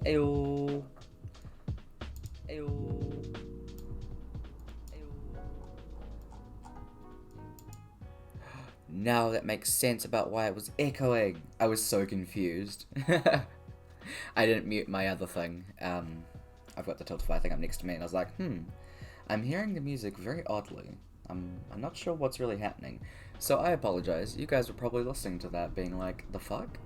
Ayo. Ayo. Ayo. Now that makes sense about why it was echoing. I was so confused. I didn't mute my other thing. I've got the Tiltify thing up next to me, and I was like, I'm hearing the music very oddly. I'm not sure what's really happening. So I apologize. You guys were probably listening to that being like, the fuck?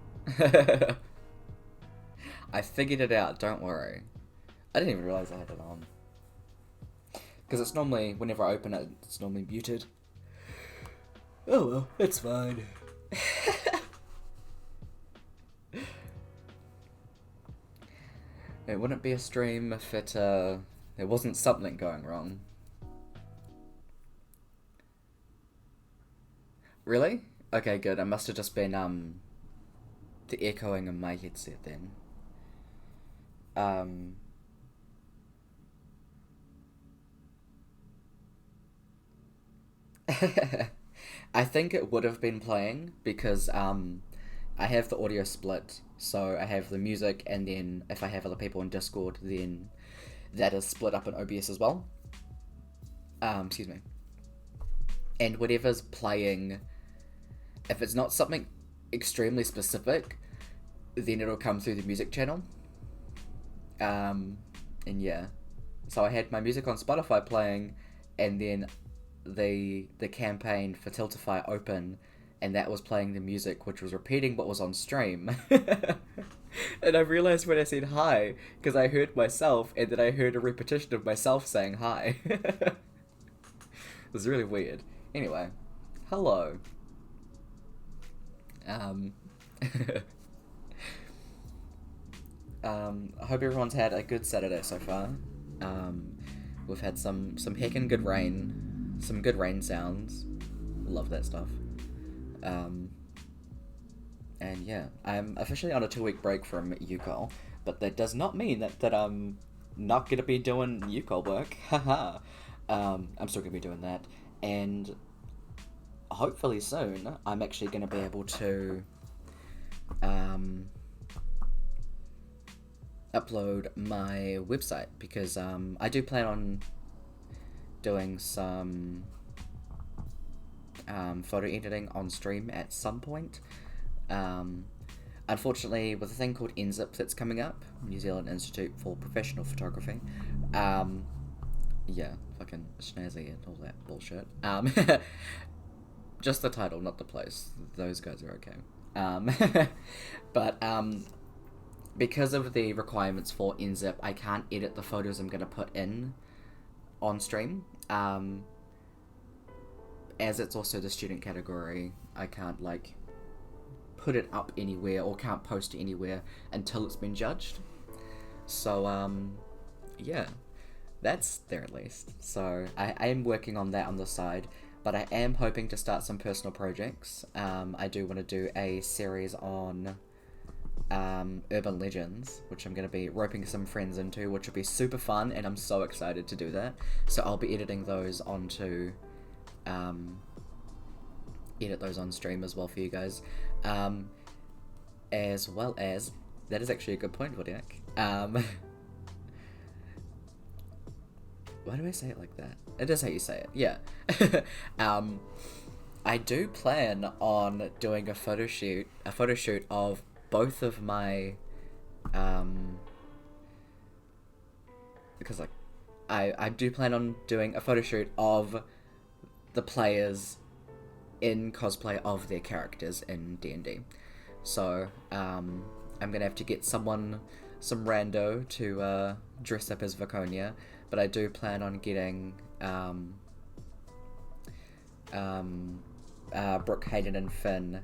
I figured it out, don't worry. I didn't even realize I had it on. Because it's normally, whenever I open it, it's normally muted. Oh well, it's fine. It wouldn't be a stream if there wasn't something going wrong. Really? Okay, good. I must have just been, the echoing in my headset then. I think it would have been playing because, I have the audio split, so I have the music, and then if I have other people in Discord, then that is split up in OBS as well. Excuse me. And whatever's playing, if it's not something extremely specific, then it'll come through the music channel. And yeah. So I had my music on Spotify playing, and then the campaign for Tiltify open, and that was playing the music, which was repeating what was on stream. And I realized when I said hi, because I heard myself, and then I heard a repetition of myself saying hi. It was really weird. Anyway, hello. I hope everyone's had a good Saturday so far. We've had some heckin' good rain, some good rain sounds. Love that stuff. And yeah, I'm officially on a 2-week break from UCOL, but that does not mean that I'm not gonna be doing UCOL work. Haha. I'm still gonna be doing that, and hopefully soon I'm actually gonna be able to upload my website, because I do plan on doing some photo editing on stream at some point. Unfortunately, with a thing called NZIP that's coming up, New Zealand Institute for Professional Photography, yeah, fucking snazzy and all that bullshit. Just the title, not the place. Those guys are okay. But because of the requirements for NZIP, I can't edit the photos I'm gonna put in on stream. As it's also the student category, I can't like put it up anywhere or can't post it anywhere until it's been judged. So yeah, that's there at least. So I am working on that on the side, but I am hoping to start some personal projects. I do want to do a series on urban legends, which I'm going to be roping some friends into, which will be super fun, and I'm so excited to do that. So I'll be editing those onto edit those on stream as well for you guys, as well as, that is actually a good point, Wodiak. Why do I say it like that? It is how you say it, yeah. I do plan on doing a photo shoot of both of my, because like, I do plan on doing a photo shoot of the players in cosplay of their characters in D&D. So, I'm gonna have to get some rando to dress up as Viconia, but I do plan on getting Brooke, Hayden and Finn,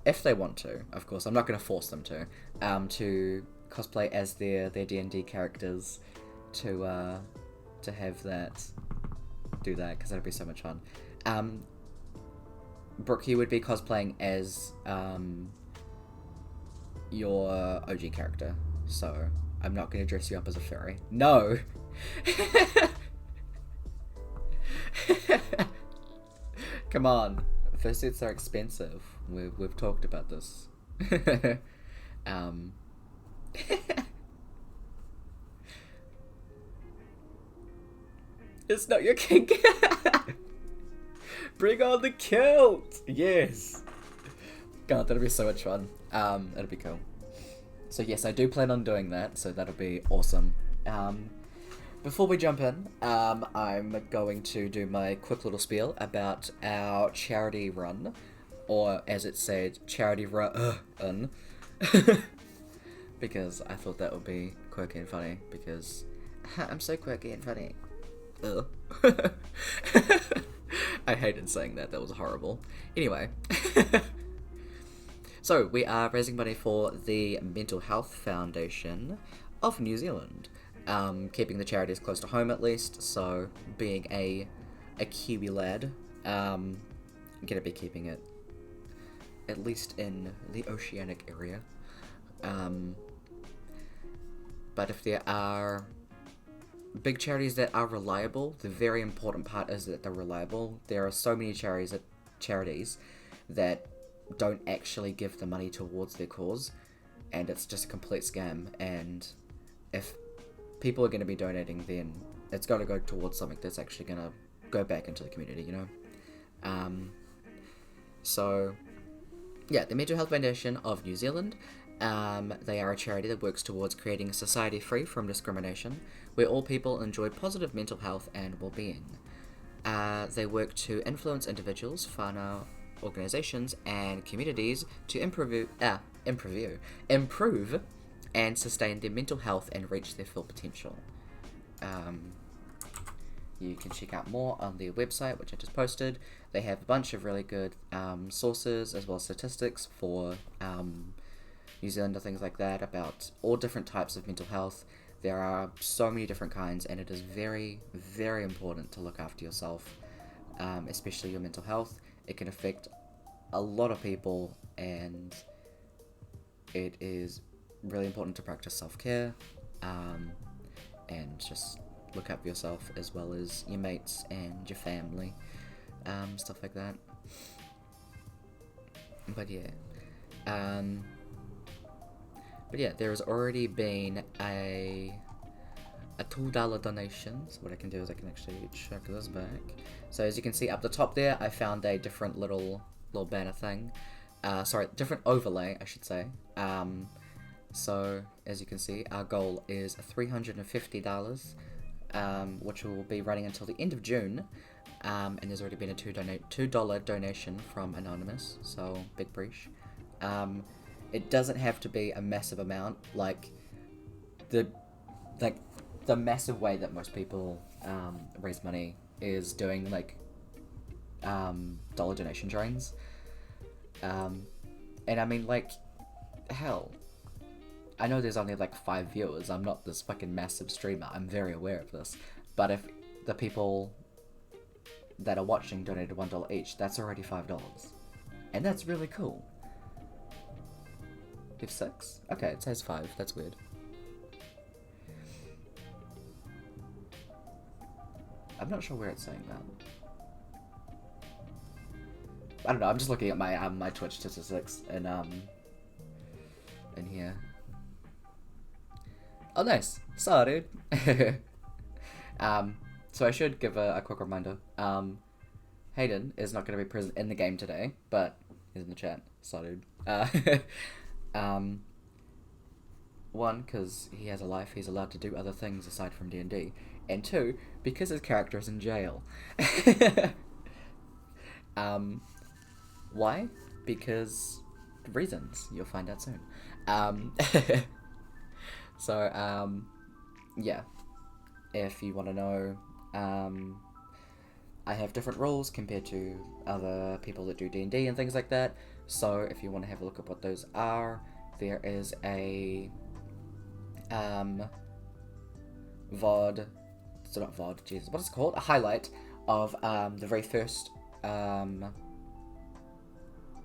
if they want to, of course. I'm not gonna force them to cosplay as their D&D characters, to have that, do that, because that'd be so much fun. Brooke, you would be cosplaying as your OG character, so I'm not going to dress you up as a furry. No! Come on. First sets are expensive. We've talked about this. It's not your kink. Bring on the kilt. Yes. God, that'll be so much fun. It'll be cool. So yes, I do plan on doing that, so that'll be awesome. Before we jump in, I'm going to do my quick little spiel about our charity run, or as it said, charity run, because I thought that would be quirky and funny, because I'm so quirky and funny. I hated saying that, that was horrible. Anyway. So, we are raising money for the Mental Health Foundation of New Zealand. Keeping the charities close to home at least, so being a Kiwi lad, I'm gonna be keeping it at least in the oceanic area. But if there are big charities that are reliable, the very important part is that they're reliable. There are so many charities that don't actually give the money towards their cause, and it's just a complete scam. And if people are going to be donating, then it's got to go towards something that's actually going to go back into the community, you know? So, yeah, the Mental Health Foundation of New Zealand, they are a charity that works towards creating a society free from discrimination, where all people enjoy positive mental health and well-being. They work to influence individuals, whānau, organisations, and communities to improve and sustain their mental health and reach their full potential. You can check out more on their website, which I just posted. They have a bunch of really good sources, as well as statistics for New Zealand and things like that, about all different types of mental health. There are so many different kinds, and it is very, very important to look after yourself, especially your mental health. It can affect a lot of people, and it is really important to practice self-care, and just look up yourself as well as your mates and your family, stuff like that. But yeah, there has already been a $2 donation. So what I can do is I can actually check this back. So as you can see up the top there, I found a different little banner thing. Different overlay, I should say. So as you can see, our goal is $350, which will be running until the end of June. And there's already been a $2 donation from Anonymous, so big breach. It doesn't have to be a massive amount, like the massive way that most people raise money is doing dollar donation drains. And I mean, hell, I know there's only 5 viewers. I'm not this fucking massive streamer. I'm very aware of this. But if the people that are watching donated $1 each, that's already $5. And that's really cool. If 6? Okay, it says 5. That's weird. I'm not sure where it's saying that. I don't know, I'm just looking at my my Twitch statistics and in here. Oh nice. Sorry, dude. So I should give a quick reminder. Hayden is not going to be present in the game today, but he's in the chat. Sorry, dude. One, because he has a life, he's allowed to do other things aside from D&D. And 2, because his character is in jail. Why? Because reasons. You'll find out soon. So, yeah. If you want to know, I have different rules compared to other people that do D&D and things like that. So, if you want to have a look at what those are, there is a VOD, so not VOD, Jesus, what is it called? A highlight of the very first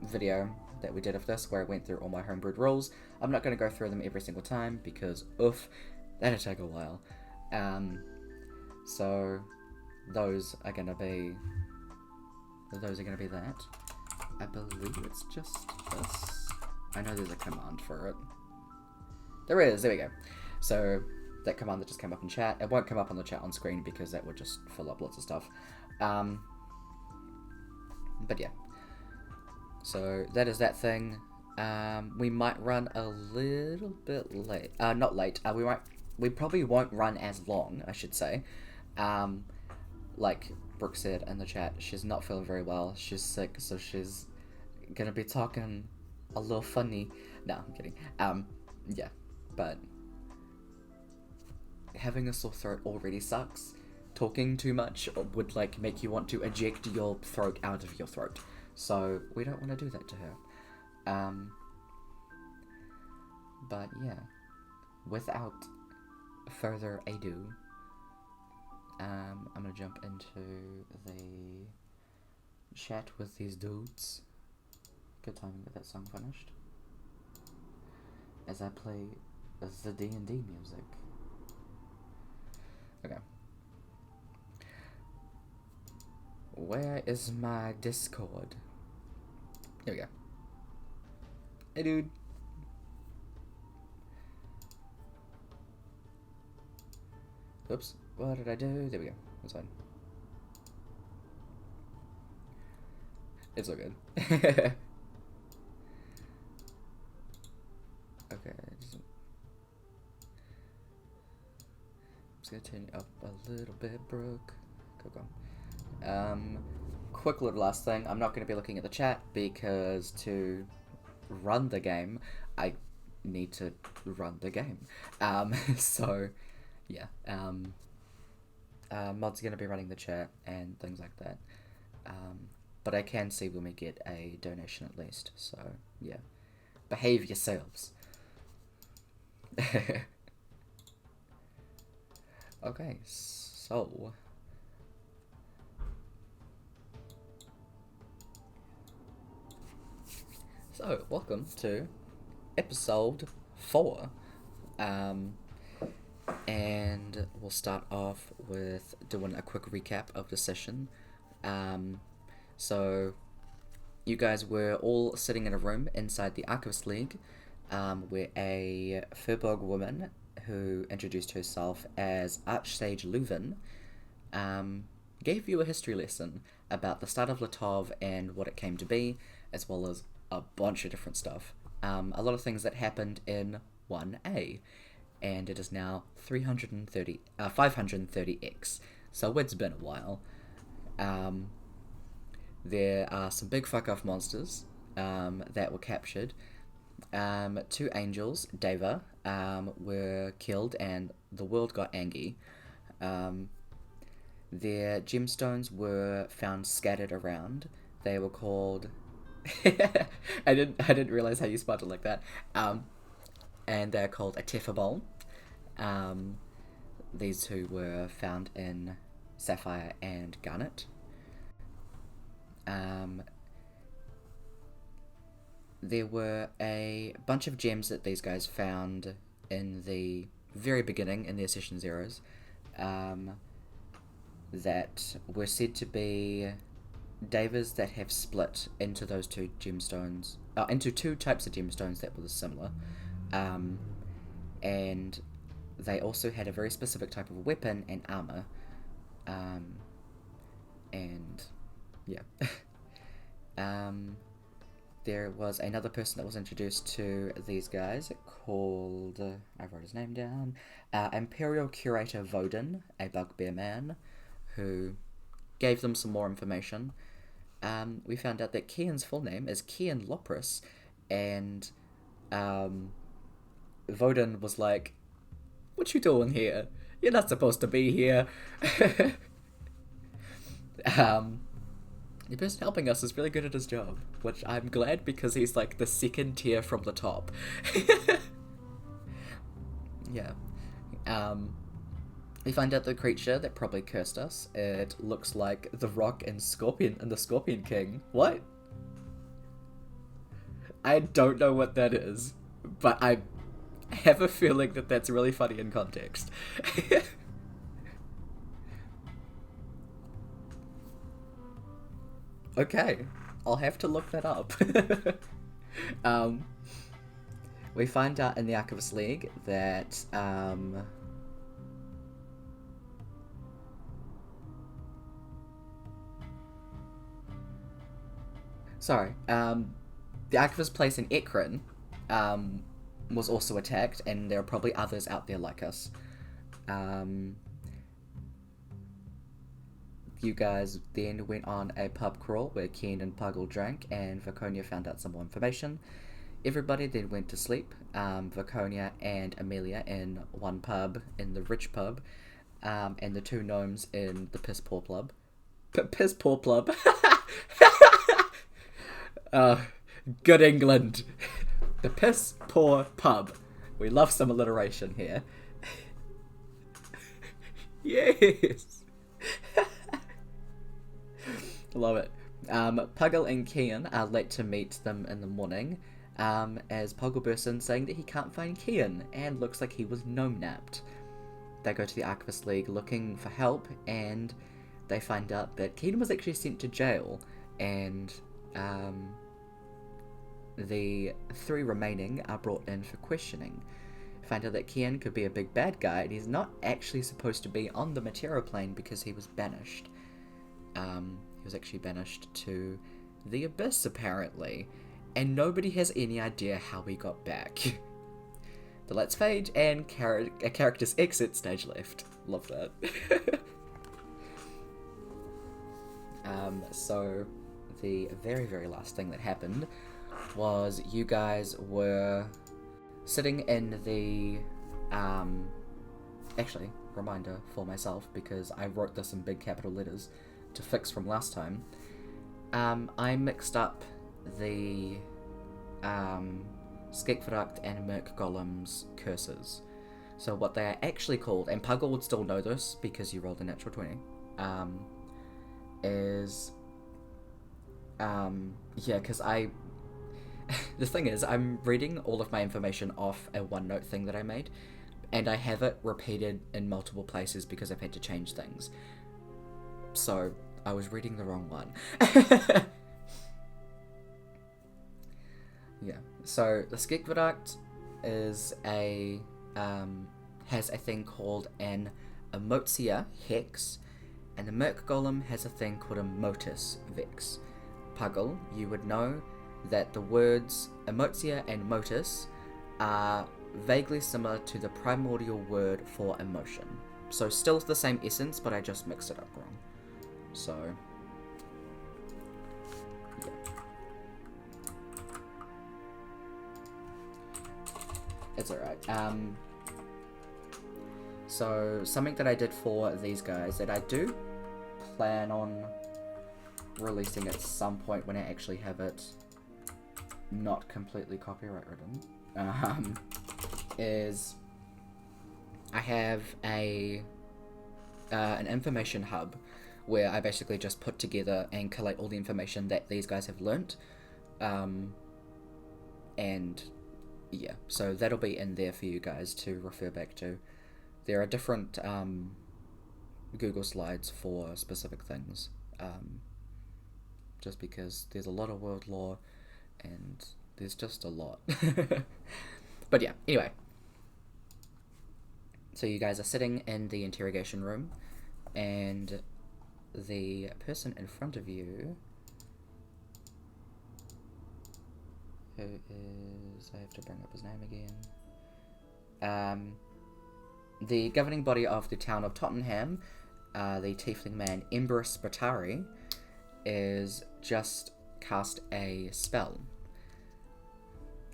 video that we did of this, where I went through all my homebrewed rules. I'm not going to go through them every single time, because, that'll take a while. So, those are going to be that. I believe it's just this. I know there's a command for it. There is, there we go. So, that command that just came up in chat. It won't come up on the chat on screen because that would just fill up lots of stuff. But yeah. So that is that thing. We might run a little bit late. Not late. We probably won't run as long, I should say. Like Brooke said in the chat, she's not feeling very well. She's sick, so she's gonna be talking a little funny. No, I'm kidding. Yeah, but having a sore throat already sucks. Talking too much would like make you want to eject your throat out of your throat. So we don't want to do that to her. But yeah, without further ado, I'm gonna jump into the chat with these dudes. Good timing with that song finished. As I play the D&D music. Okay. Where is my Discord? Here we go. Hey, dude. Oops. What did I do? There we go. That's fine. It's all good. Okay. Just gonna turn you up a little bit, Brooke. Go. Quick little last thing. I'm not going to be looking at the chat because to run the game, I need to run the game. So, yeah. Mod's going to be running the chat and things like that. But I can see when we get a donation at least. So, yeah. Behave yourselves. Okay, so... So, welcome to episode 4. And we'll start off with doing a quick recap of the session. So, you guys were all sitting in a room inside the Archivist League, where a Furbolg woman who introduced herself as Archsage Leuven gave you a history lesson about the start of Latov and what it came to be, as well as a bunch of different stuff. A lot of things that happened in 1A, and it is now 530x, so it's been a while. There are some big fuck-off monsters that were captured. 2 angels, Deva, were killed and the world got angry. Their gemstones were found scattered around. They were called... I didn't realize how you spelled it like that. And they're called a Tefabol. These 2 were found in Sapphire and Garnet. There were a bunch of gems that these guys found in the very beginning, in their Session Zeros, that were said to be Devas that have split into those 2 gemstones, into 2 types of gemstones that were similar, and they also had a very specific type of weapon and armor, and yeah. There was another person that was introduced to these guys called, I wrote his name down, Imperial Curator Vodin, a bugbear man, who gave them some more information. We found out that Kian's full name is Kian Lopris, and Vodin was like, "What you doing here? You're not supposed to be here." The person helping us is really good at his job, which I'm glad because he's like the 2nd tier from the top. Yeah. We find out the creature that probably cursed us. It looks like the Rock and Scorpion and the Scorpion King. What? I don't know what that is, but I have a feeling that that's really funny in context. Okay, I'll have to look that up. We find out in the Archivist League that Sorry. The archivist place in Ekron was also attacked, and there are probably others out there like us. You guys then went on a pub crawl where Ken and Puggle drank, and Vaconia found out some more information. Everybody then went to sleep. Vaconia and Emelia in one pub, in the rich pub, and the two gnomes in the piss poor pub. Piss poor pub. Good England. The piss poor pub. We love some alliteration here. Yes. Love it. Puggle and Kian are late to meet them in the morning, as Puggle bursts in saying that he can't find Kian and looks like he was gnome-napped. They go to the Archivist League looking for help, and they find out that Kian was actually sent to jail, and the three remaining are brought in for questioning. Find out that Kian could be a big bad guy, and he's not actually supposed to be on the material plane because he was banished. He was actually banished to the Abyss, apparently, and nobody has any idea how he got back. The lights fade, and characters exit stage left. Love that. So, the very, very last thing that happened was you guys were sitting in the... actually, reminder for myself, because I wrote this in big capital letters to fix from last time. I mixed up the Skekvaduct and Merc Golem's curses. So what they are actually called, and Puggle would still know this because you rolled a natural 20, is... yeah, because the thing is, I'm reading all of my information off a OneNote thing that I made, and I have it repeated in multiple places because I've had to change things. So, I was reading the wrong one. Yeah, so the Skekvaduct is has a thing called an Emotia Hex, and the Merc Golem has a thing called a Motus Vex. Puggle, you would know that the words Emotia and Motus are vaguely similar to the primordial word for emotion. So still the same essence, but I just mixed it up wrong. So, yeah. It's alright. So, something that I did for these guys that I do plan on releasing at some point when I actually have it not completely copyright written, is I have an information hub where I basically just put together and collate all the information that these guys have learnt, and yeah, so that'll be in there for you guys to refer back to. There are different Google Slides for specific things, just because there's a lot of world lore and there's just a lot. But yeah, anyway. So you guys are sitting in the interrogation room, and the person in front of you, who is... I have to bring up his name again. The governing body of the town of Tottenham, the tiefling man Emberus Batari, is just cast a spell.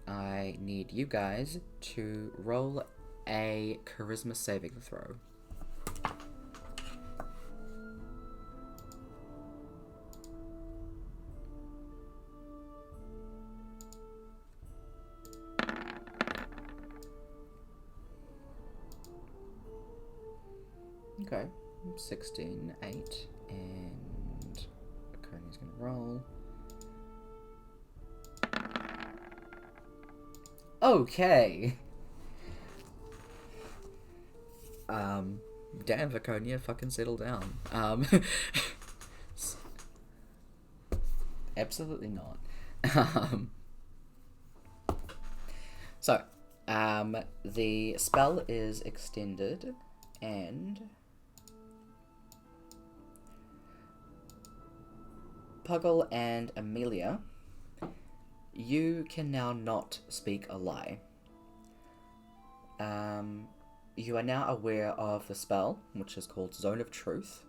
I need you guys to roll a charisma saving throw. Okay, 16, 8, and Coney's gonna roll. Okay. Damn, Vaconia, fucking settle down. Absolutely not. So, the spell is extended, and Puggle and Emelia you can now not speak a lie. You are now aware of the spell, which is called Zone of Truth.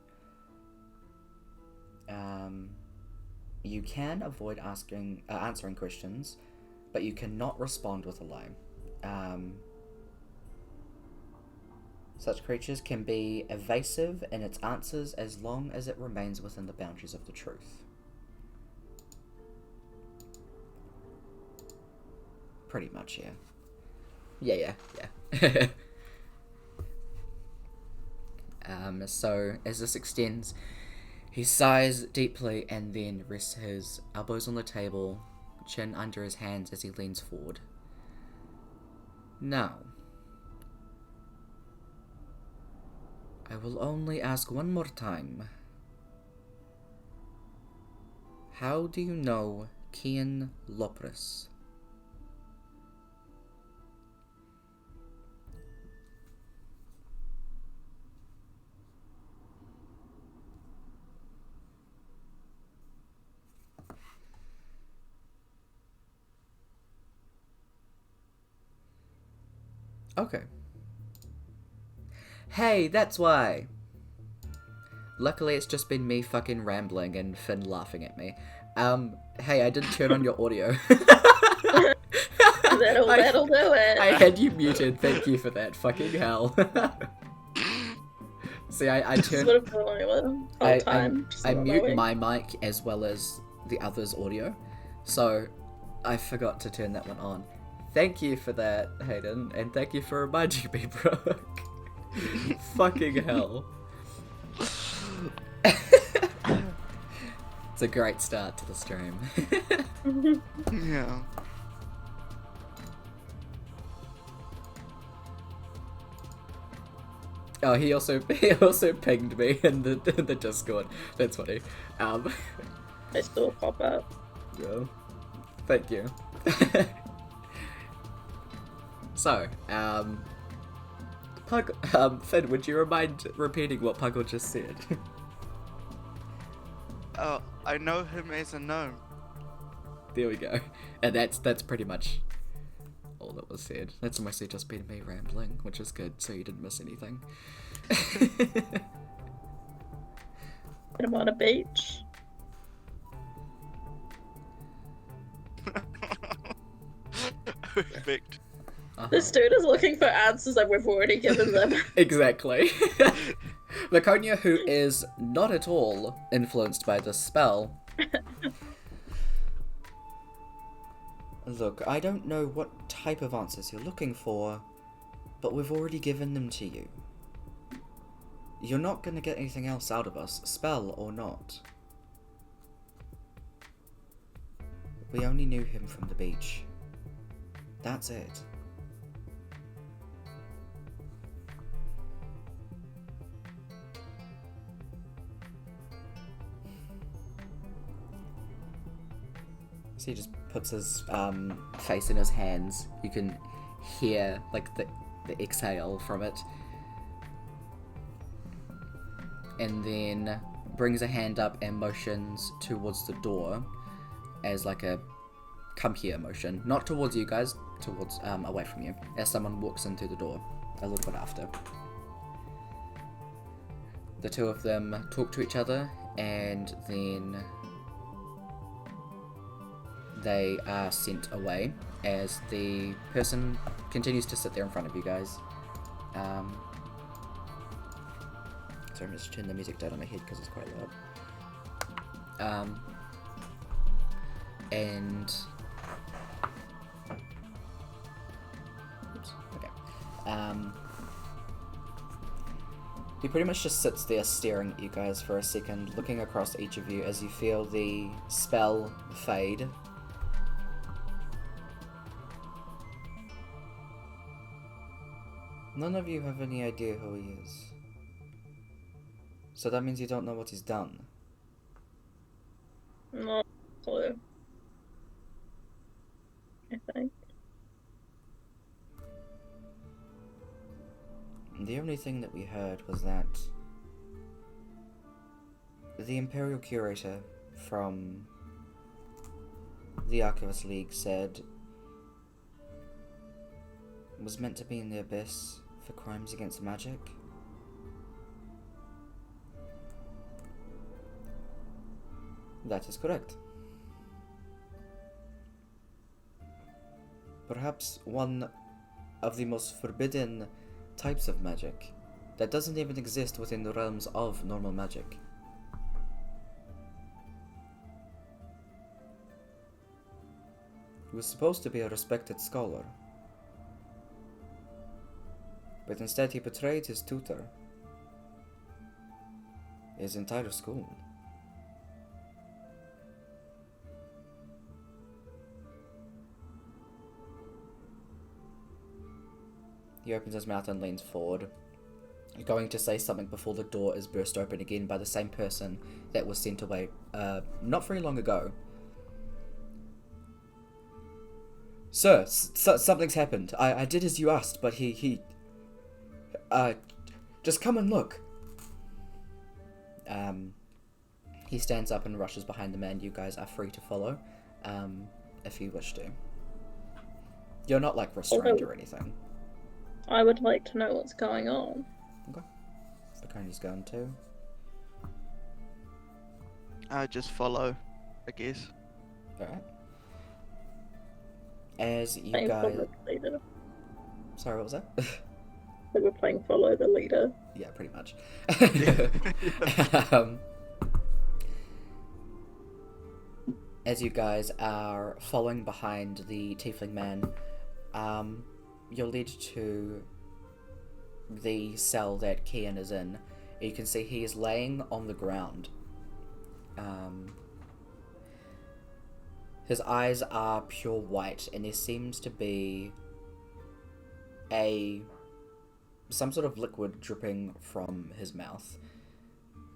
You can avoid answering questions, but you cannot respond with a lie. Such creatures can be evasive in its answers as long as it remains within the boundaries of the truth. Pretty much, yeah. Yeah. So, as this extends, he sighs deeply and then rests his elbows on the table, chin under his hands as he leans forward. Now, I will only ask one more time. How do you know Cian Lopris? Okay. Hey, that's why! Luckily, it's just been me fucking rambling and Finn laughing at me. Hey, I didn't turn on your audio. That'll do it. I had you muted, thank you for that. Fucking hell. See, I turned... I mute my mic as well as the other's audio, so I forgot to turn that one on. Thank you for that, Hayden, and thank you for reminding me, Brooke. Fucking hell. It's a great start to the stream. Yeah. Oh, he also pinged me in the Discord. That's funny. I still pop up. Yeah. Thank you. So, Pug, Finn, would you mind repeating what Puggle just said? Oh, I know him as a gnome. There we go. And that's pretty much all that was said. That's mostly just been me rambling, which is good, so you didn't miss anything. I'm on a beach. Perfect. This dude is looking for answers that we've already given them. Exactly. Laconia, who is not at all influenced by this spell. Look, I don't know what type of answers you're looking for, but we've already given them to you. You're not going to get anything else out of us, spell or not. We only knew him from the beach. That's it. So he just puts his face in his hands. You can hear like the exhale from it. And then brings a hand up and motions towards the door as like a come here motion. Not towards you guys, towards away from you, as someone walks in through the door a little bit after. The two of them talk to each other and then they are sent away as the person continues to sit there in front of you guys. Sorry, I'm just turning the music down on my head because it's quite loud. And oops, okay. He pretty much just sits there staring at you guys for a second, looking across each of you as you feel the spell fade. None of you have any idea who he is. So that means you don't know what he's done. No clue. I think. The only thing that we heard was that the Imperial Curator from the Archivist League said was meant to be in the abyss for crimes against magic. That is correct. Perhaps one of the most forbidden types of magic that doesn't even exist within the realms of normal magic. He was supposed to be a respected scholar, but instead he betrayed his tutor, his entire school. He opens his mouth and leans forward, going to say something before the door is burst open again by the same person that was sent away not very long ago. Sir, something's happened. I did as you asked, but he just come and look. He stands up and rushes behind the man. You guys are free to follow, if you wish to. You're not, like, restrained or anything. I would like to know what's going on. Okay. Bakoni's going too. I just follow, I guess. Alright. As you Playing guys... follow the leader. Sorry, what was that? So we're playing follow the leader. Yeah, pretty much. Yeah. As you guys are following behind the tiefling man, you're led to the cell that Kian is in. You can see he is laying on the ground. His eyes are pure white, and there seems to be some sort of liquid dripping from his mouth.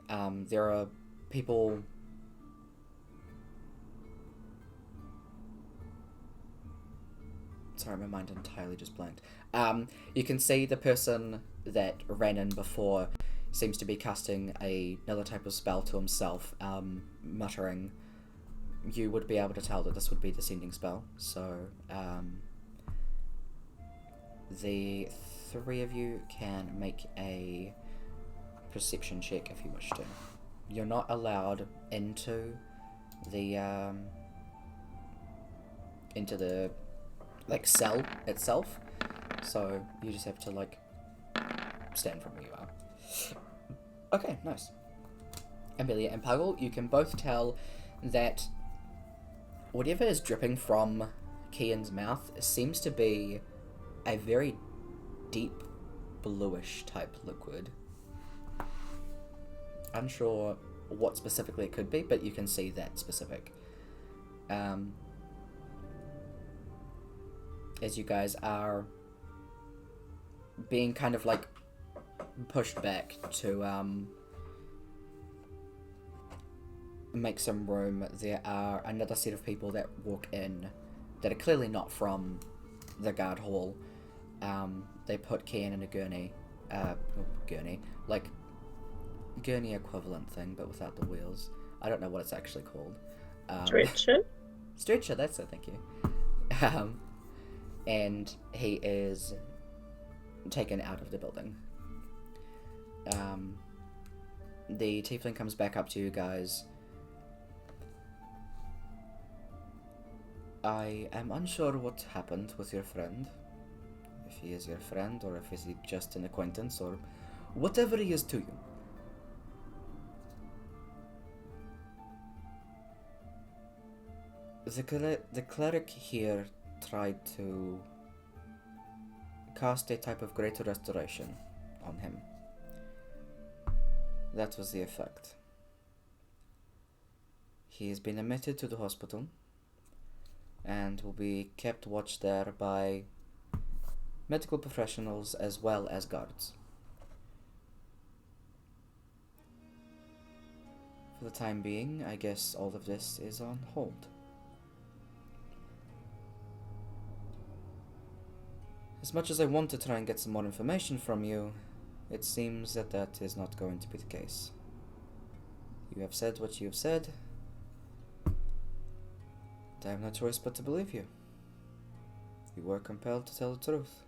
There are people... Sorry, my mind entirely just blanked. You can see the person that ran in before seems to be casting another type of spell to himself, muttering. You would be able to tell that this would be the sending spell, so the three of you can make a perception check if you wish to. You're not allowed into the like cell itself, so you just have to like stand from where you are. Okay, nice. Emelia and Puggle, you can both tell that whatever is dripping from Kian's mouth seems to be a very deep bluish type liquid. Unsure what specifically it could be, but you can see that specific. As you guys are being kind of like pushed back to make some room, there are another set of people that walk in that are clearly not from the guard hall. They put Kian in a gurney, like gurney equivalent thing, but without the wheels. I don't know what it's actually called. Stretcher? Stretcher, that's it, thank you. And he is taken out of the building. The tiefling comes back up to you guys. I am unsure what happened with your friend. If he is your friend, or if he's just an acquaintance, or whatever he is to you. The cleric here tried to cast a type of greater restoration on him. That was the effect. He has been admitted to the hospital and will be kept watch there by medical professionals as well as guards. For the time being, I guess all of this is on hold. As much as I want to try and get some more information from you, it seems that that is not going to be the case. You have said what you have said. I have no choice but to believe you. You were compelled to tell the truth.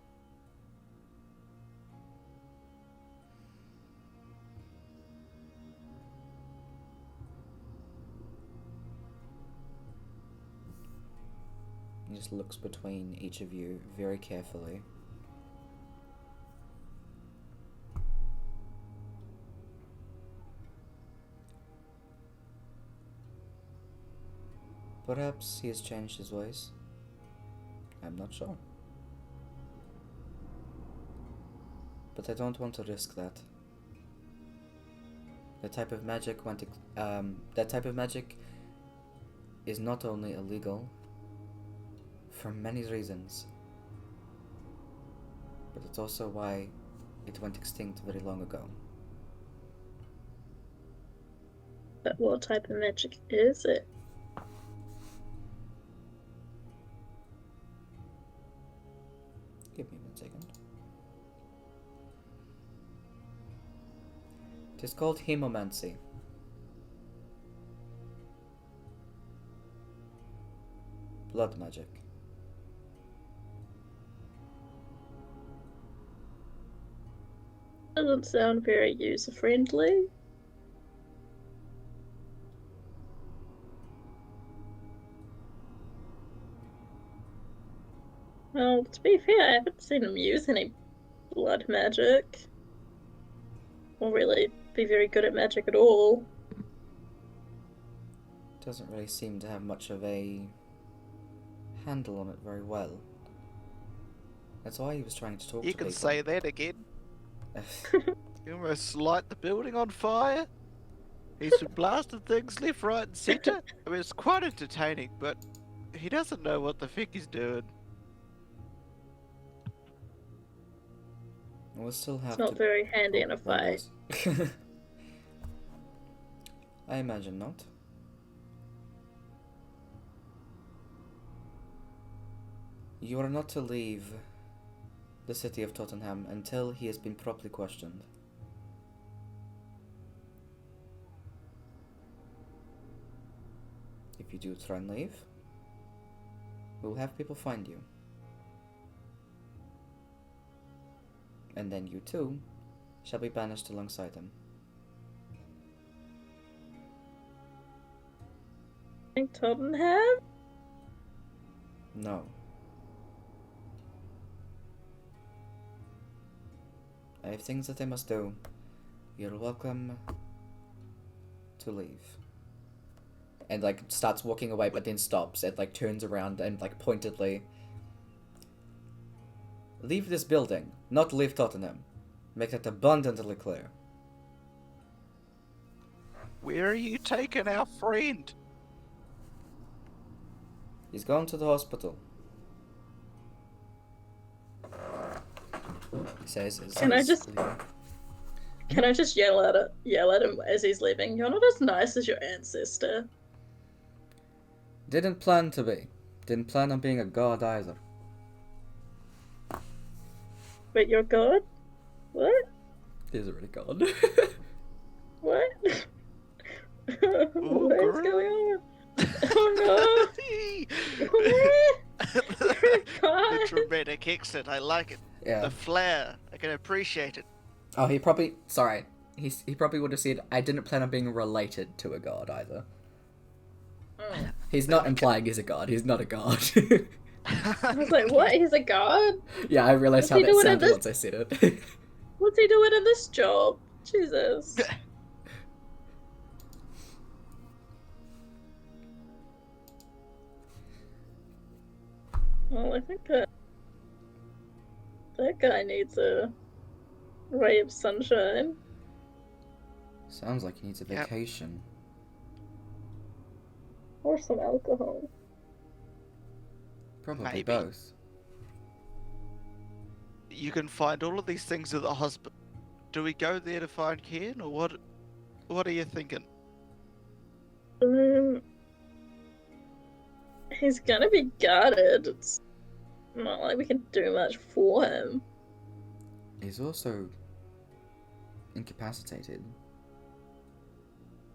He just looks between each of you very carefully. Perhaps he has changed his ways. I'm not sure. But I don't want to risk that. That type of magic is not only illegal for many reasons, but it's also why it went extinct very long ago. But what type of magic is it? Give me 1 second. It is called hemomancy. Blood magic. Doesn't sound very user-friendly. Well, to be fair, I haven't seen him use any blood magic. Or really be very good at magic at all. Doesn't really seem to have much of a handle on it very well. That's why he was trying to talk to You people. can say that again. You almost light the building on fire. He's been blasting things left, right, and centre. I mean, it's quite entertaining, but he doesn't know what the fuck he's doing. We'll still have It's not to very handy in a hope that fight. is. I imagine not. You are not to leave the city of Tottenham until he has been properly questioned. If you do try and leave, we'll have people find you. And then you too shall be banished alongside him. In Tottenham? No. I have things that I must do. You're welcome to leave. And like starts walking away, but then stops and like turns around and like pointedly, leave this building, not leave Tottenham. Make that abundantly clear. Where are you taking our friend? He's gone to the hospital. He says, Can I just- leaving. Can I just yell at him as he's leaving? You're not as nice as your ancestor. Didn't plan to be. Didn't plan on being a god either. But you're God? What? He's already gone. What? Ooh, What is girl. going on? Oh no! The God. dramatic exit, I like it. Yeah. The flair, I can appreciate it. Oh, he probably... Sorry. He probably would have said, I didn't plan on being related to a god either. Oh. He's not implying he's a god. He's not a god. I was like, what? He's a god? Yeah, I realised What's how he that doing in sounded this- once I said it. What's he doing in this job? Jesus. Well, I think that guy needs a ray of sunshine. Sounds like he needs a Yep. vacation. Or some alcohol. Probably Maybe. both. You can find all of these things at the hospital. Do we go there to find Ken, or what? What are you thinking? He's gonna be guarded. It's not like we can do much for him. He's also incapacitated.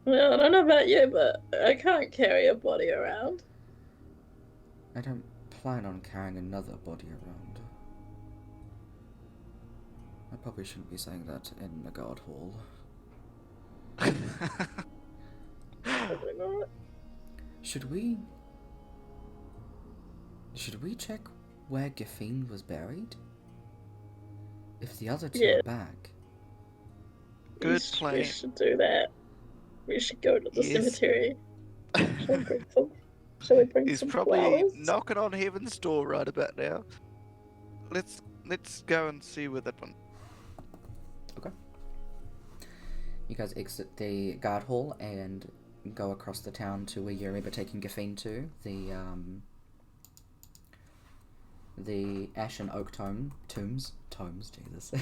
Well, I don't know about you, but I can't carry a body around. I don't plan on carrying another body around. I probably shouldn't be saying that in the guard hall. Probably not. Should we check where Giffin was buried? If the other two Yeah. are back. Good We plan. should do that. We should go to the Yes. cemetery. Shall we bring He's some probably flowers? knocking on heaven's door right about now. Let's go and see where that one. Okay. You guys exit the guard hall and go across the town to where you remember taking Giffin to, the Ash and Oak tombs, Jesus.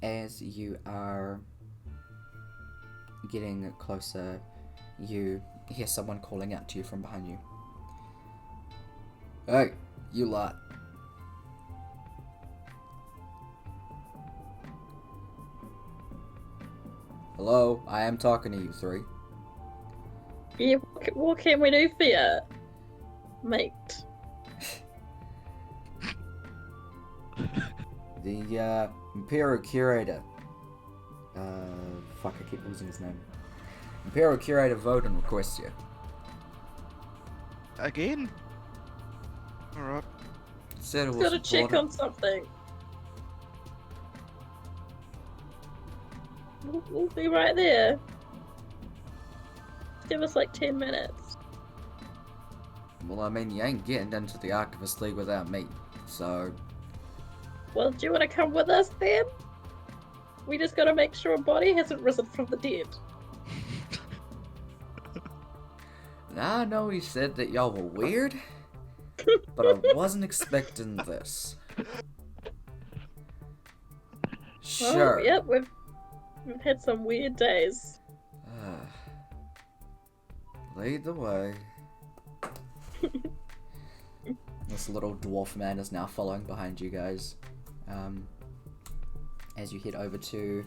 As you are getting closer, you hear someone calling out to you from behind you. Hey, you lot. Hello, I am talking to you three. Yeah, what can we do for you, mate? The Imperial Curator. Fuck, I keep losing his name. Imperial Curator Voden requests you. Again? Alright. Said it was Gotta check important. on something. We'll be right there. Give us like 10 minutes. Well, I mean, you ain't getting into the Archivist League without me, so... Well, do you want to come with us then? We just gotta make sure a body hasn't risen from the dead. Now, I know he said that y'all were weird, but I wasn't expecting this. Sure. Oh, yep, we've had some weird days. Lead the way. This little dwarf man is now following behind you guys. As you head over to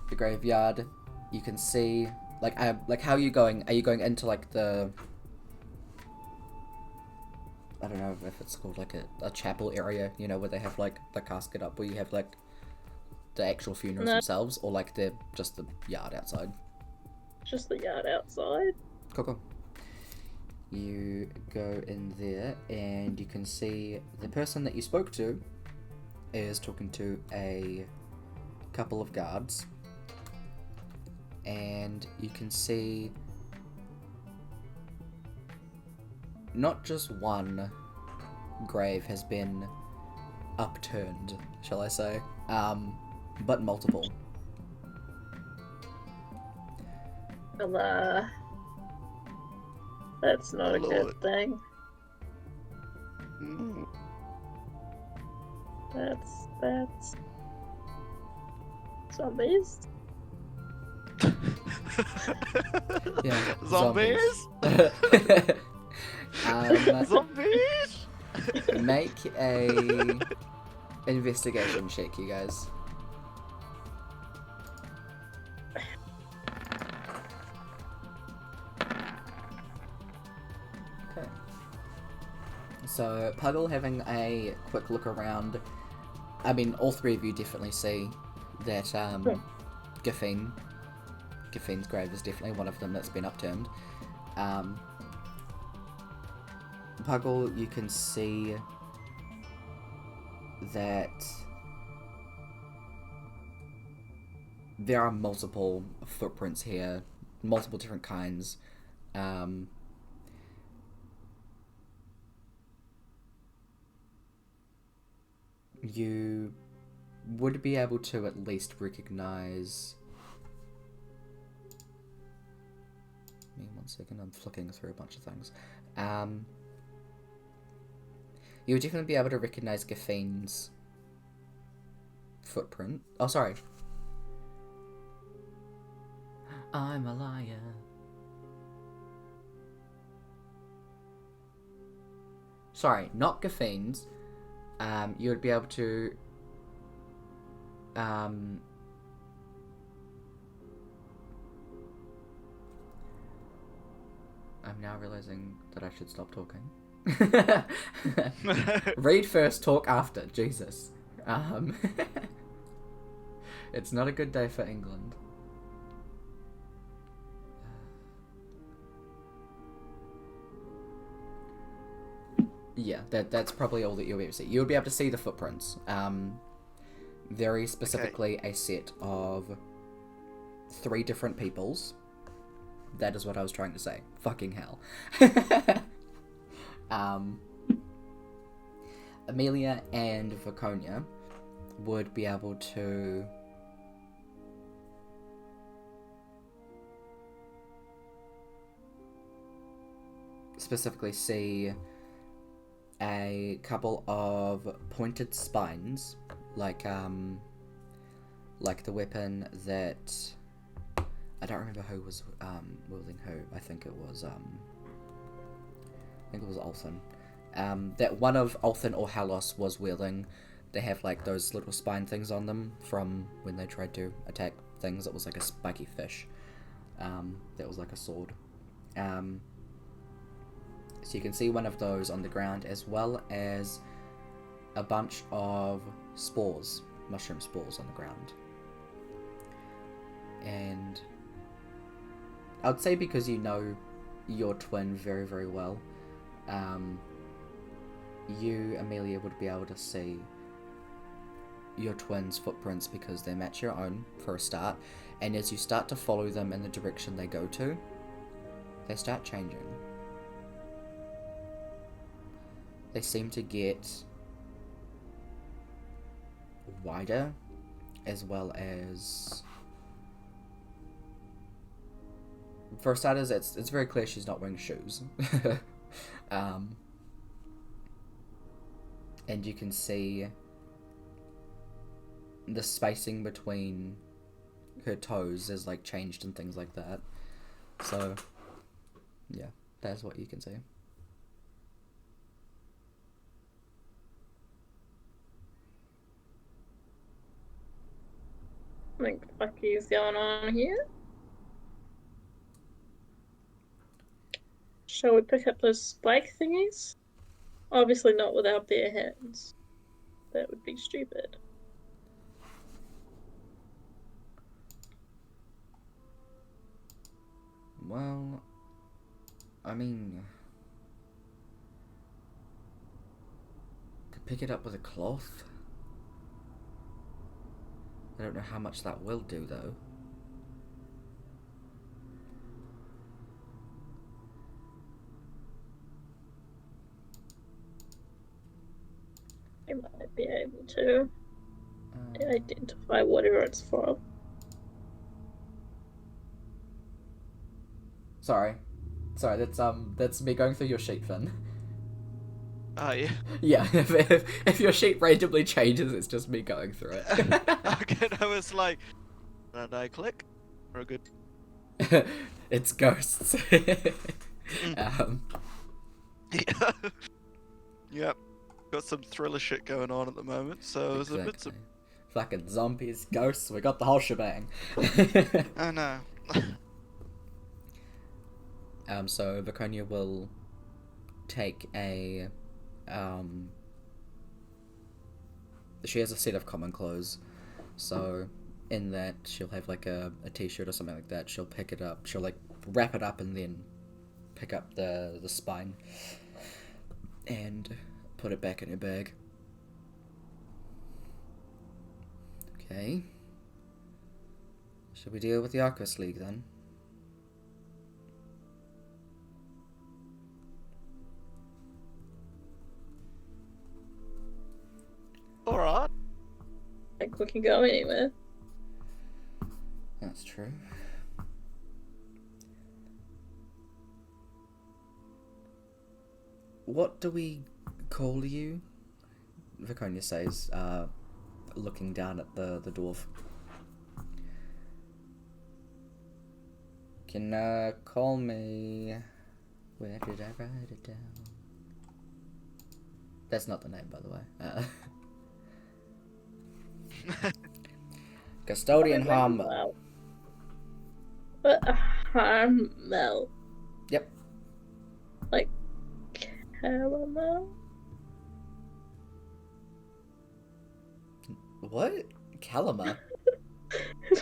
the graveyard, you can see, how are you going? Are you going into like the, I don't know if it's called like a chapel area, you know, where they have like the casket up, where you have like the actual funerals themselves, or like they're just the yard outside? Just the yard outside. Cool. You go in there and you can see the person that you spoke to is talking to a couple of guards, and you can see not just one grave has been upturned, shall I say, but multiple. Well, that's not a Lord. good thing. Mm. That's zombies. Yeah, Zombies? Zombies? Make a investigation check, you guys. Okay. So, Puggle, having a quick look around, I mean, all three of you definitely see that Giffin's grave is definitely one of them that's been upturned. Puggle, you can see that there are multiple footprints here, multiple different kinds. You would be able to at least recognize... Give me 1 second, I'm flicking through a bunch of things. You would definitely be able to recognize Giffin's footprint. Oh, sorry. I'm a liar. Sorry, not Giffin's. You would be able to I'm now realizing that I should stop talking. Read first, talk after. Jesus. It's not a good day for England. Yeah, that's probably all that you'll be able to see. You'll be able to see the footprints. Very specifically a set of 3 different peoples. That is what I was trying to say. Fucking hell. Emelia and Viconia would be able to specifically see a couple of pointed spines, like the weapon that I don't remember who was wielding who. I think it was Althen. That one of Althen or Halos was wielding. They have like those little spine things on them from when they tried to attack things. It was like a spiky fish. That was like a sword. So you can see one of those on the ground, as well as a bunch of spores, mushroom spores on the ground. And I would say because you know your twin very, very well, you, Emelia, would be able to see your twin's footprints because they match your own for a start. And as you start to follow them in the direction they go to, they start changing. They seem to get wider, as well as... For starters, it's very clear she's not wearing shoes. And you can see the spacing between her toes is like changed and things like that. So, yeah, that's what you can see. What the fuck is going on here? Shall we pick up those spike thingies? Obviously not with our bare hands. That would be stupid. Well, I mean, could pick it up with a cloth. I don't know how much that will do, though. I might be able to identify whatever it's from. Sorry, that's me going through your sheet, Finn. Oh, yeah. Yeah, if your sheet randomly changes, it's just me going through it. Okay, I was like, and I click for a good. It's ghosts. Yeah. Yep. Got some thriller shit going on at the moment, so it was a bit. Fucking zombies, ghosts, we got the whole shebang. I know. So Viconia will take a she has a set of common clothes, so in that she'll have like a t-shirt or something like that. She'll pick it up, she'll like wrap it up and then pick up the spine and put it back in her bag. Okay, should we deal with the Arquist League then? Alright. I think we can go anywhere. That's true. What do we call you? Viconia says, looking down at the dwarf. Can call me... Where did I write it down? That's not the name, by the way. Custodian Harmel. But Harmel. Yep. Caramel? What? Calama?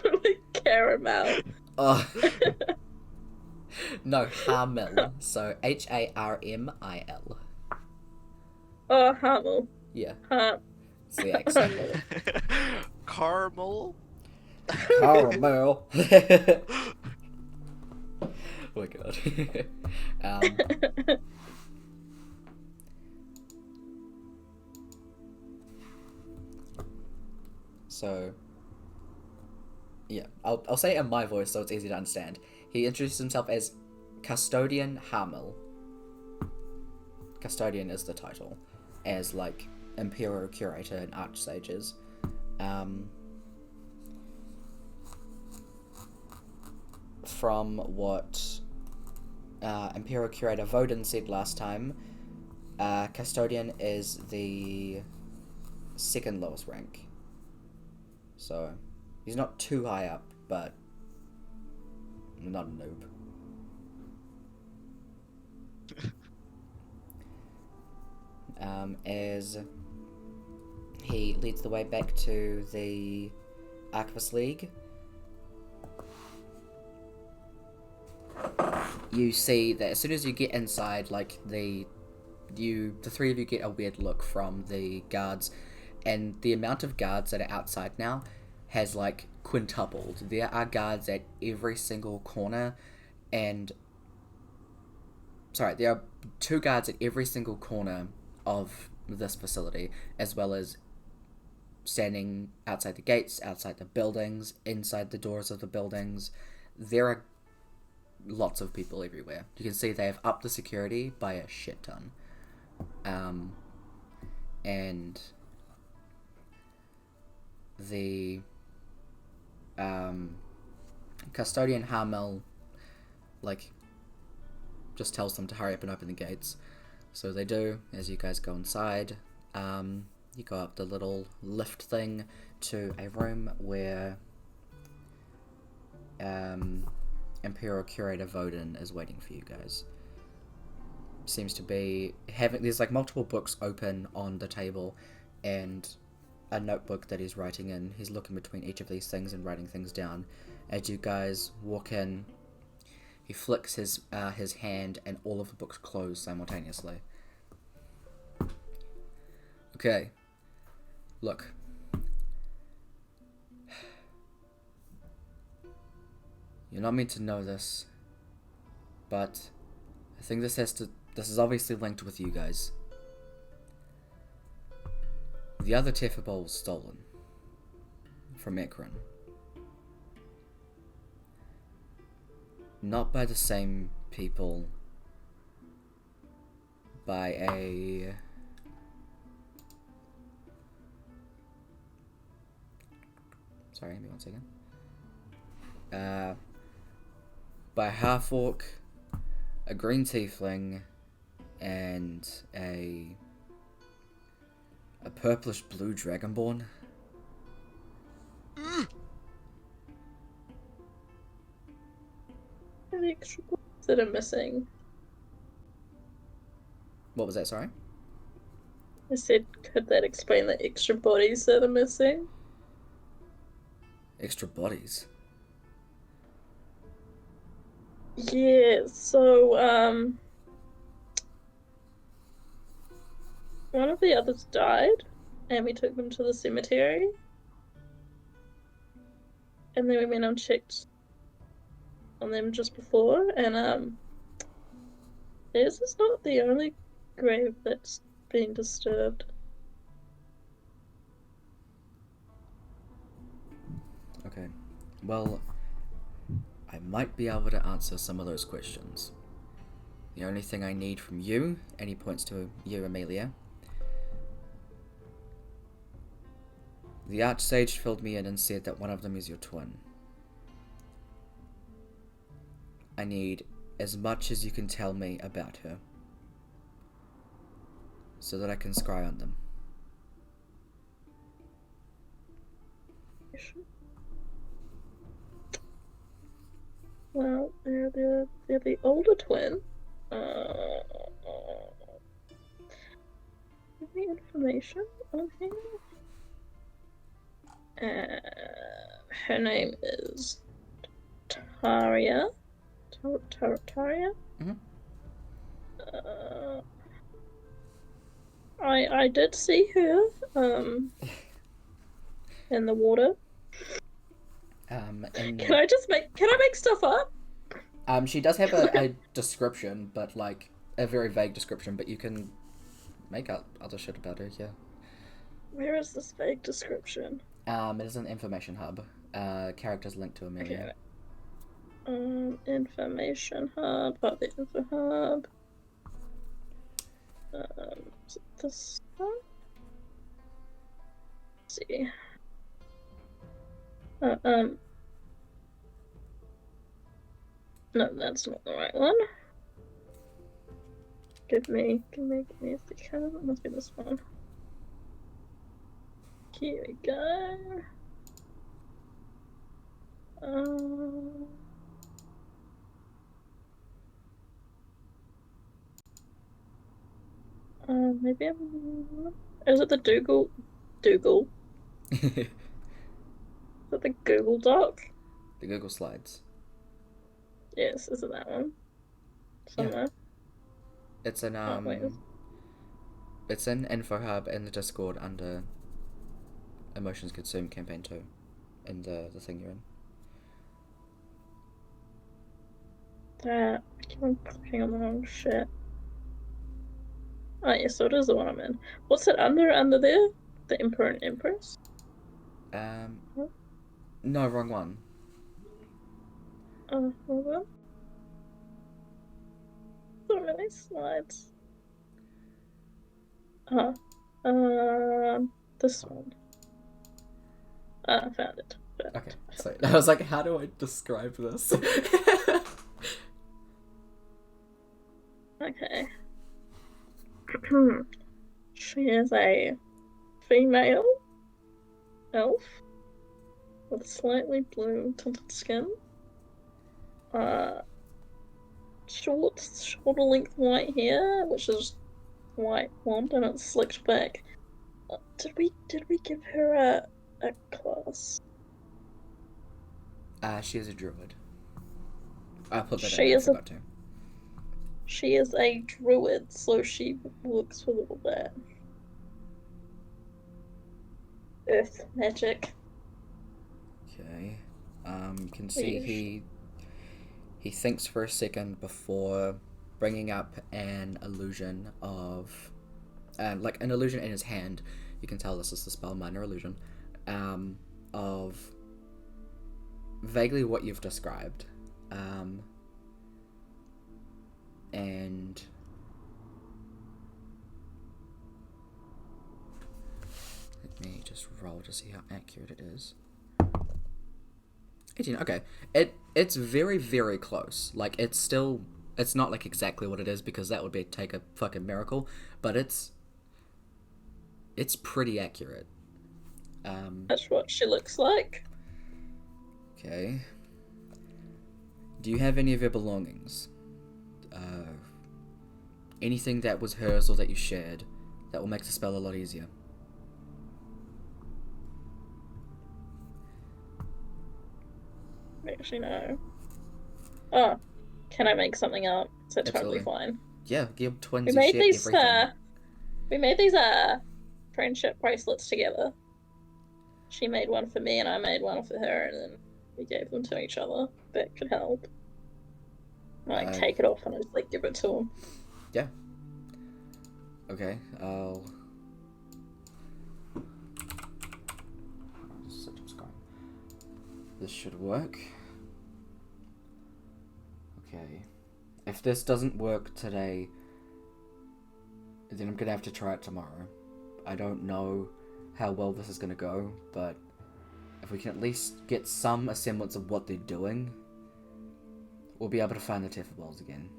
Like caramel. Oh. No, Harmil. So Harmil. Oh, Hamel. Yeah, Ham. it's the accent. Caramel. Caramel. Oh my god. So, yeah, I'll say it in my voice so it's easy to understand. He introduces himself as Custodian Hamil. Custodian is the title, as like Imperial Curator and Archsages. From what Imperial Curator Voden said last time, Custodian is the second lowest rank. So, he's not too high up, but not a noob. As he leads the way back to the Archivist League, you see that as soon as you get inside, like the three of you get a weird look from the guards, and the amount of guards that are outside now has like quintupled. There are guards at every single corner, and there are 2 guards at every single corner of this facility, as well as standing outside the gates, outside the buildings, inside the doors of the buildings. There are lots of people everywhere. You can see they have upped the security by a shit ton. And the Custodian Hamel like just tells them to hurry up and open the gates. So they do. As you guys go inside, you go up the little lift thing to a room where Imperial Curator Voden is waiting for you guys. Seems to be there's like multiple books open on the table and a notebook that he's writing in. He's looking between each of these things and writing things down. As you guys walk in, he flicks his hand and all of the books close simultaneously. Okay. Look. You're not meant to know this, but I think this is obviously linked with you guys. The other Tefabol was stolen from Ekron. Not by the same people, by a sorry, give me 1 second. By a half-orc, a green tiefling, and a purplish blue dragonborn. The extra bodies that are missing. What was that, sorry? I said, could that explain the extra bodies that are missing? Extra bodies? Yeah, so, one of the others died, and we took them to the cemetery. And then we went and checked on them just before, and, theirs is not the only grave that's been disturbed. Okay. Well, I might be able to answer some of those questions. The only thing I need from you, and he points to you, Emelia. The Archsage filled me in and said that one of them is your twin. I need as much as you can tell me about her, so that I can scry on them. Well, they're the older twin. information on here. Her name is Taria. Taria? Mhm. I did see her in the water. And Can I make stuff up? she does have a description, but like a very vague description. But you can make up other shit about her. Yeah. Where is this vague description? It is an information hub. Characters linked to Emelia. Okay. Information hub. Oh, the info hub. Is it this one? Let's see. No, that's not the right one. Give me a second. It must be this one. Here we go. Maybe I'm. Is it the Dougal? Dougal? Is it the Google Doc? The Google Slides. Yes, is it that one? Somewhere. It's an It's in Info Hub in the Discord under Emotions Consumed Campaign 2 in the thing you're in. I keep on clicking on the wrong shit. Oh yeah, so it is the one I'm in. What's it under there? The Emperor and Empress? What? No, wrong one. Oh, hold on. So many slides. This one. I found it. Okay, so I was like, how do I describe this? Okay. She is a female elf with slightly blue tinted skin. Shoulder length white hair, which is white blonde, and it's slicked back. Did we give her a class? She is a druid. I put that She in, I is forgot to. She is a druid, so she works with all that earth magic. Okay. You can see he thinks for a second before bringing up an illusion of, like an illusion in his hand. You can tell this is the spell minor illusion, of vaguely what you've described, and let me just roll to see how accurate it is. 18. Okay, it's very, very close. Like it's not like exactly what it is, because that would take a fucking miracle, but it's pretty accurate. That's what she looks like. Okay. Do you have any of your belongings? Anything that was hers or that you shared that will make the spell a lot easier? Actually, no. Oh, can I make something up? Is that Absolutely. totally fine? Yeah, give twins We and made shit, these. everything. We made these friendship bracelets together. She made one for me, and I made one for her, and then we gave them to each other. That could help. Like take it off and just like give it to him. Yeah. Okay. I'll This should work. Okay. If this doesn't work today, then I'm gonna have to try it tomorrow. I don't know how well this is gonna go, but if we can at least get some semblance of what they're doing, we'll be able to find the Teffables again.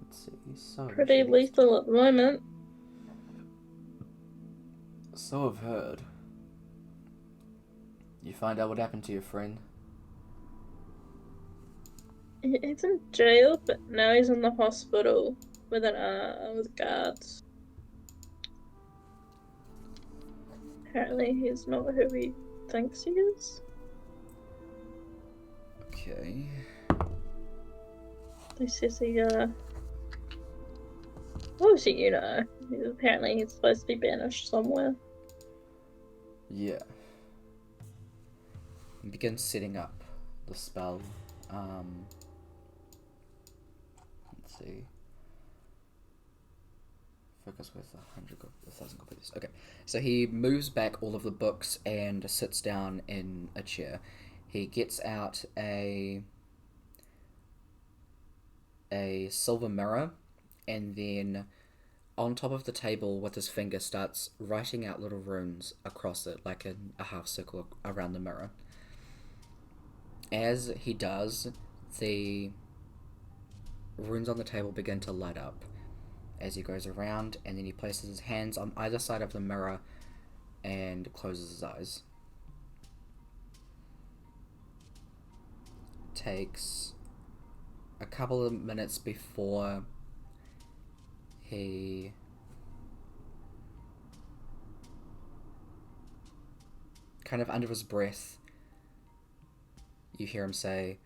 Let's see. So pretty lethal at the moment. So I've heard. You find out what happened to your friend? He's in jail, but now he's in the hospital. with guards. Apparently he's not who he thinks he is. Okay. He says obviously you know. Apparently he's supposed to be banished somewhere. Yeah. And begin setting up the spell. Let's see. Focus with 1,000 copies. Okay, so he moves back all of the books and sits down in a chair. He gets out a silver mirror, and then on top of the table with his finger starts writing out little runes across it, like in a half circle around the mirror. As he does, the runes on the table begin to light up as he goes around, and then he places his hands on either side of the mirror and closes his eyes. Takes a couple of minutes before he kind of under his breath, you hear him say,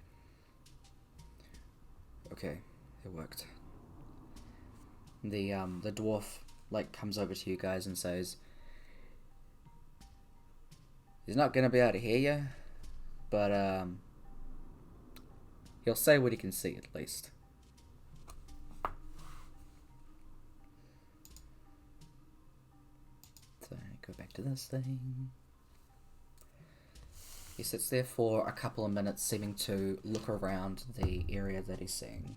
"Okay, it worked." The dwarf comes over to you guys and says, "He's not gonna be able to hear you, but he'll say what he can see at least." So go back to this thing. He sits there for a couple of minutes, seeming to look around the area that he's seeing.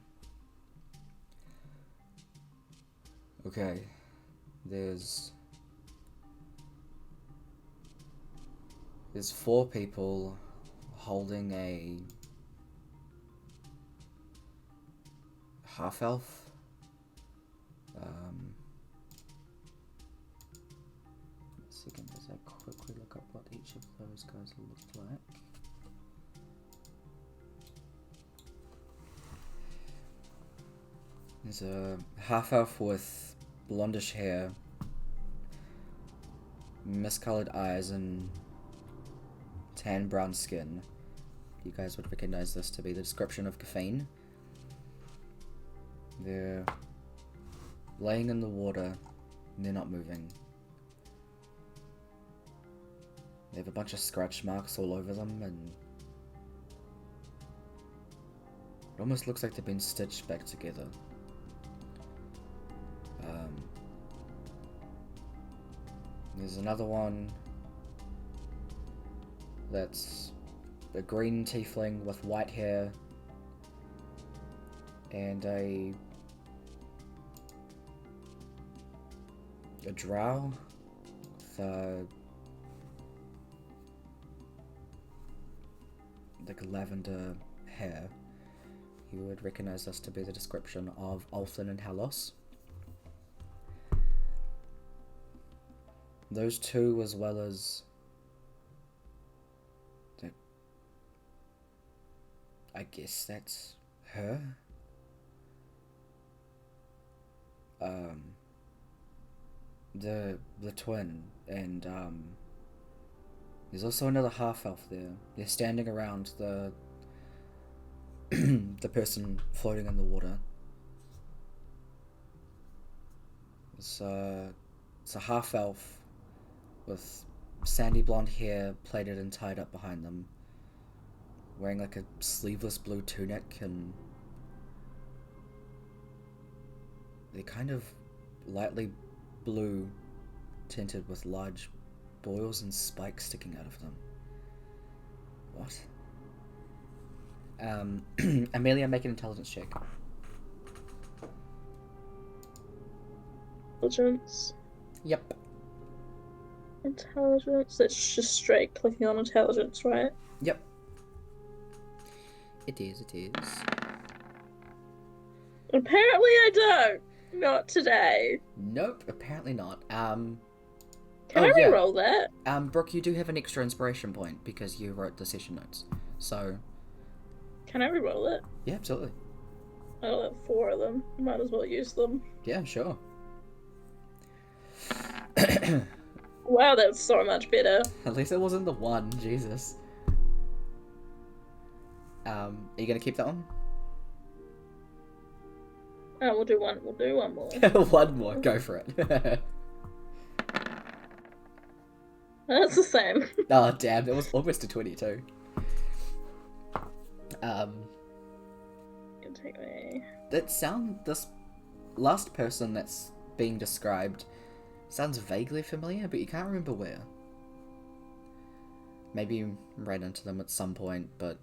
Okay, there's 4 people holding a half-elf. A second, as I quickly look up what each of those guys look like. There's a half-elf with blondish hair, miscolored eyes, and tan brown skin. You guys would recognize this to be the description of caffeine. They're laying in the water, and they're not moving. They have a bunch of scratch marks all over them, and it almost looks like they've been stitched back together. There's another one that's a green tiefling with white hair and a drow with like lavender hair. You would recognize this to be the description of Althin and Halos. Those 2, as well as I guess that's her. The twin, and there's also another half-elf there. They're standing around the the person floating in the water. It's a half-elf with sandy blonde hair plaited and tied up behind them, wearing like a sleeveless blue tunic, and they're kind of lightly blue tinted with large boils and spikes sticking out of them. What? Emelia, make an intelligence check. Intelligence. Yep. Intelligence. That's just straight clicking on intelligence, right? Yep. It is. Apparently I don't. Not today. Nope, apparently not. Can I reroll that? Brooke, you do have an extra inspiration point because you wrote the session notes. So can I reroll it? yeah, absolutely. I'll have 4 of them. Might as well use them. Yeah, sure. Wow, that's so much better. At least it wasn't the one, Jesus. Are you gonna keep that one? Oh, we'll do one more. One more, go for it. That's the same. Oh damn, that was almost a 22. Can take me. This last person that's being described sounds vaguely familiar, but you can't remember where. Maybe you ran into them at some point, but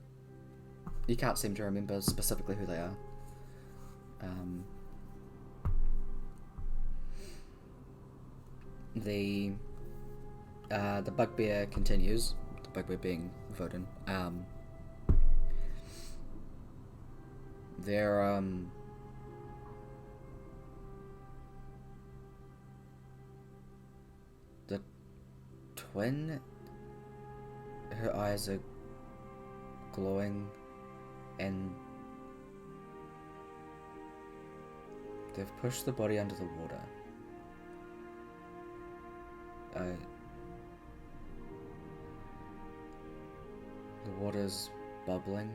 you can't seem to remember specifically who they are. The bugbear continues. The bugbear being Voden. They're the twin. Her eyes are glowing, and they've pushed the body under the water. The water's bubbling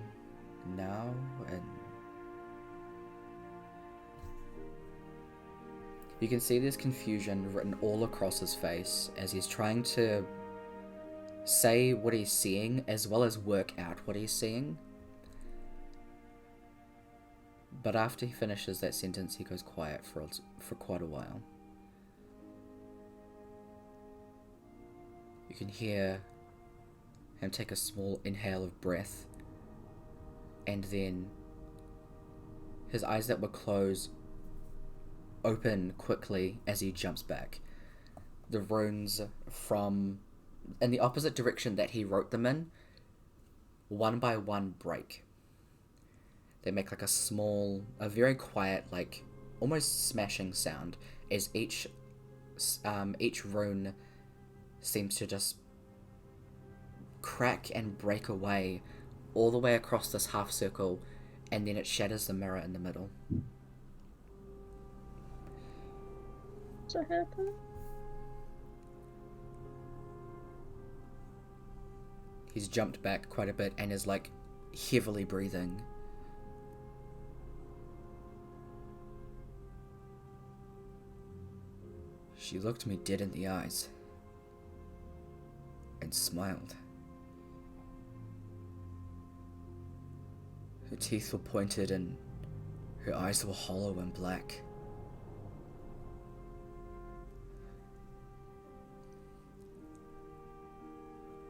now, and you can see there's confusion written all across his face as he's trying to say what he's seeing as well as work out what he's seeing. But after he finishes that sentence, he goes quiet for quite a while. You can hear him take a small inhale of breath, and then his eyes that were closed open quickly as he jumps back. The runes from in the opposite direction that he wrote them in, one by one break. They make like a very quiet, like almost smashing sound as each rune seems to just crack and break away all the way across this half circle, and then it shatters the mirror in the middle. What's that happen? He's jumped back quite a bit and is like heavily breathing. She looked me dead in the eyes and smiled. Her teeth were pointed and her eyes were hollow and black.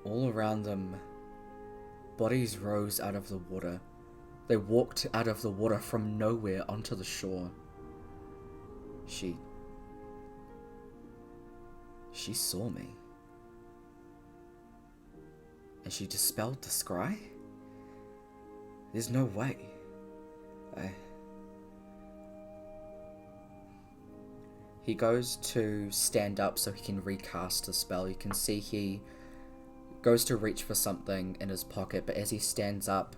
All around them, bodies rose out of the water. They walked out of the water from nowhere onto the shore. She saw me. And she dispelled the scry? There's no way. He goes to stand up so he can recast the spell. You can see he goes to reach for something in his pocket, but as he stands up,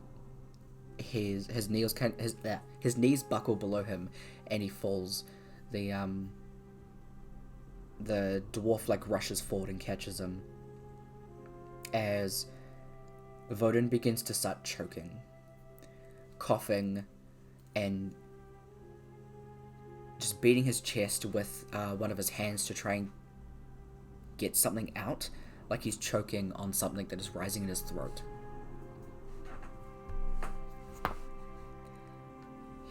his knees buckle below him, and he falls. The dwarf like rushes forward and catches him as Voden begins to start choking, coughing, and just beating his chest with one of his hands to try and get something out, like he's choking on something that is rising in his throat.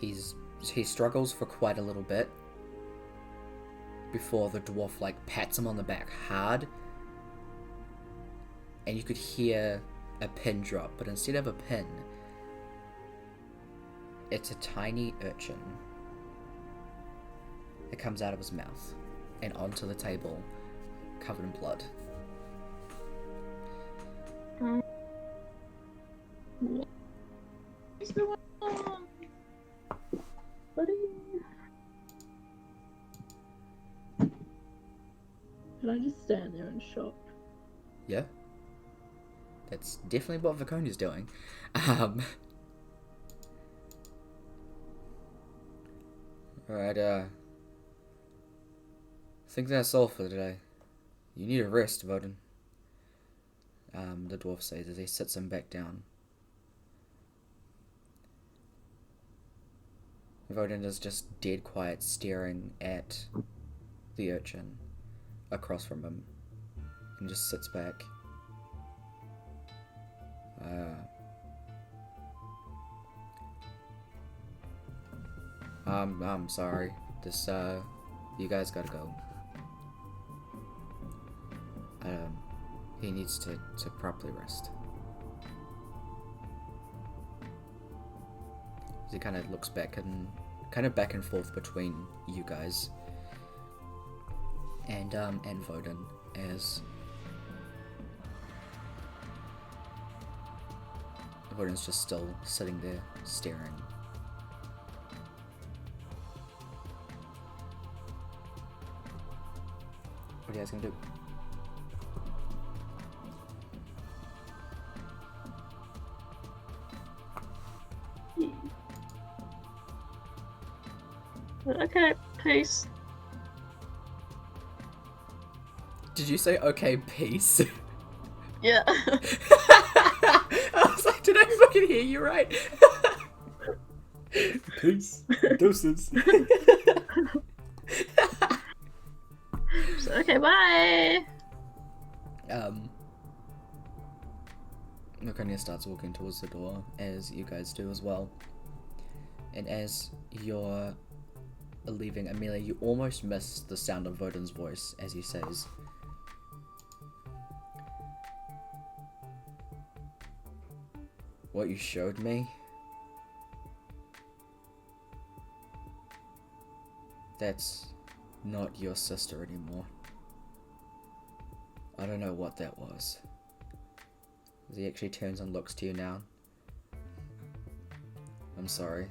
He struggles for quite a little bit before the dwarf like pats him on the back hard, and you could hear a pin drop, but instead of a pin, it's a tiny urchin. It comes out of his mouth and onto the table, covered in blood. What's going on? Buddy? Can I just stand there in shock? Yeah, that's definitely what Viconia's doing. Alright, I think that's all for today. You need a rest, Voden. The dwarf says as he sits him back down. Voden is just dead quiet, staring at the urchin across from him, and just sits back. I'm sorry. This, you guys gotta go. He needs to properly rest. He kind of looks back and back and forth between you guys and Voden as Voden's just still sitting there staring. What are you guys gonna do? Okay, peace. Did you say okay, peace? Yeah. I was like, did I fucking hear you right? Peace. Doses. Okay, bye. Laconia starts walking towards the door, as you guys do as well. And as you're leaving, Emelia, you almost miss the sound of Voden's voice as he says, "What you showed me? That's not your sister anymore. I don't know what that was." As he actually turns and looks to you now. "I'm sorry."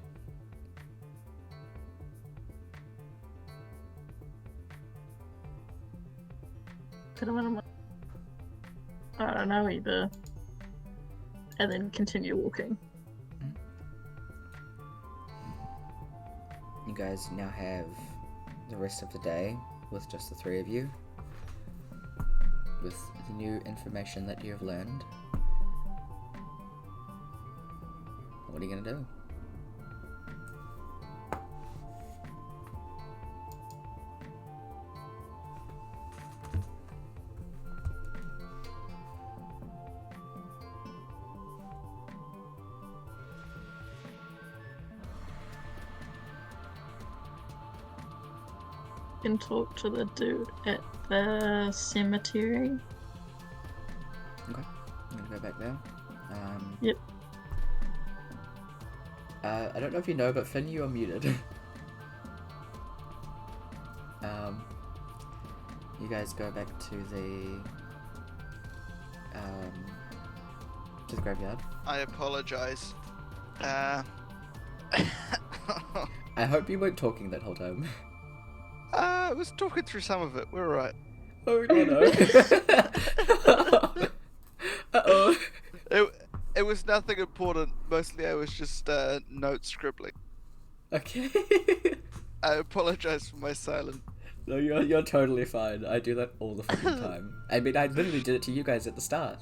I don't know either. And then continue walking. You guys now have the rest of the day with just the three of you, with the new information that you have learned. What are you gonna do? Can talk to the dude at the cemetery. Okay, I'm gonna go back there. Yep. I don't know if you know, but Finn, you are muted. You guys go back to the graveyard. I apologize. I hope you weren't talking that whole time. I was talking through some of it. We're alright. Oh no. Uh-oh. It was nothing important. Mostly I was just note scribbling. Okay. I apologize for my silence. No, you're totally fine. I do that all the fucking time. I mean, I literally did it to you guys at the start.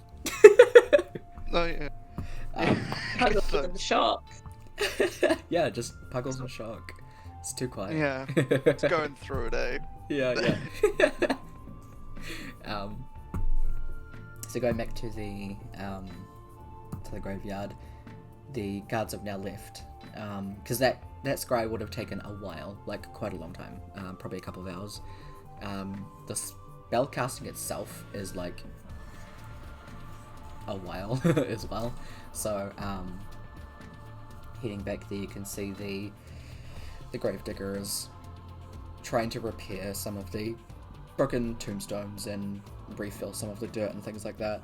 Oh yeah. Puggles in shock. Yeah, just Puggles in shock. It's too quiet. Yeah. It's going through it, eh? Yeah. So going back to the graveyard, the guards have now left. Because that scry would have taken a while, like quite a long time, probably a couple of hours. The spell casting itself is like a while as well. So heading back there, you can see the gravedigger is trying to repair some of the broken tombstones and refill some of the dirt and things like that.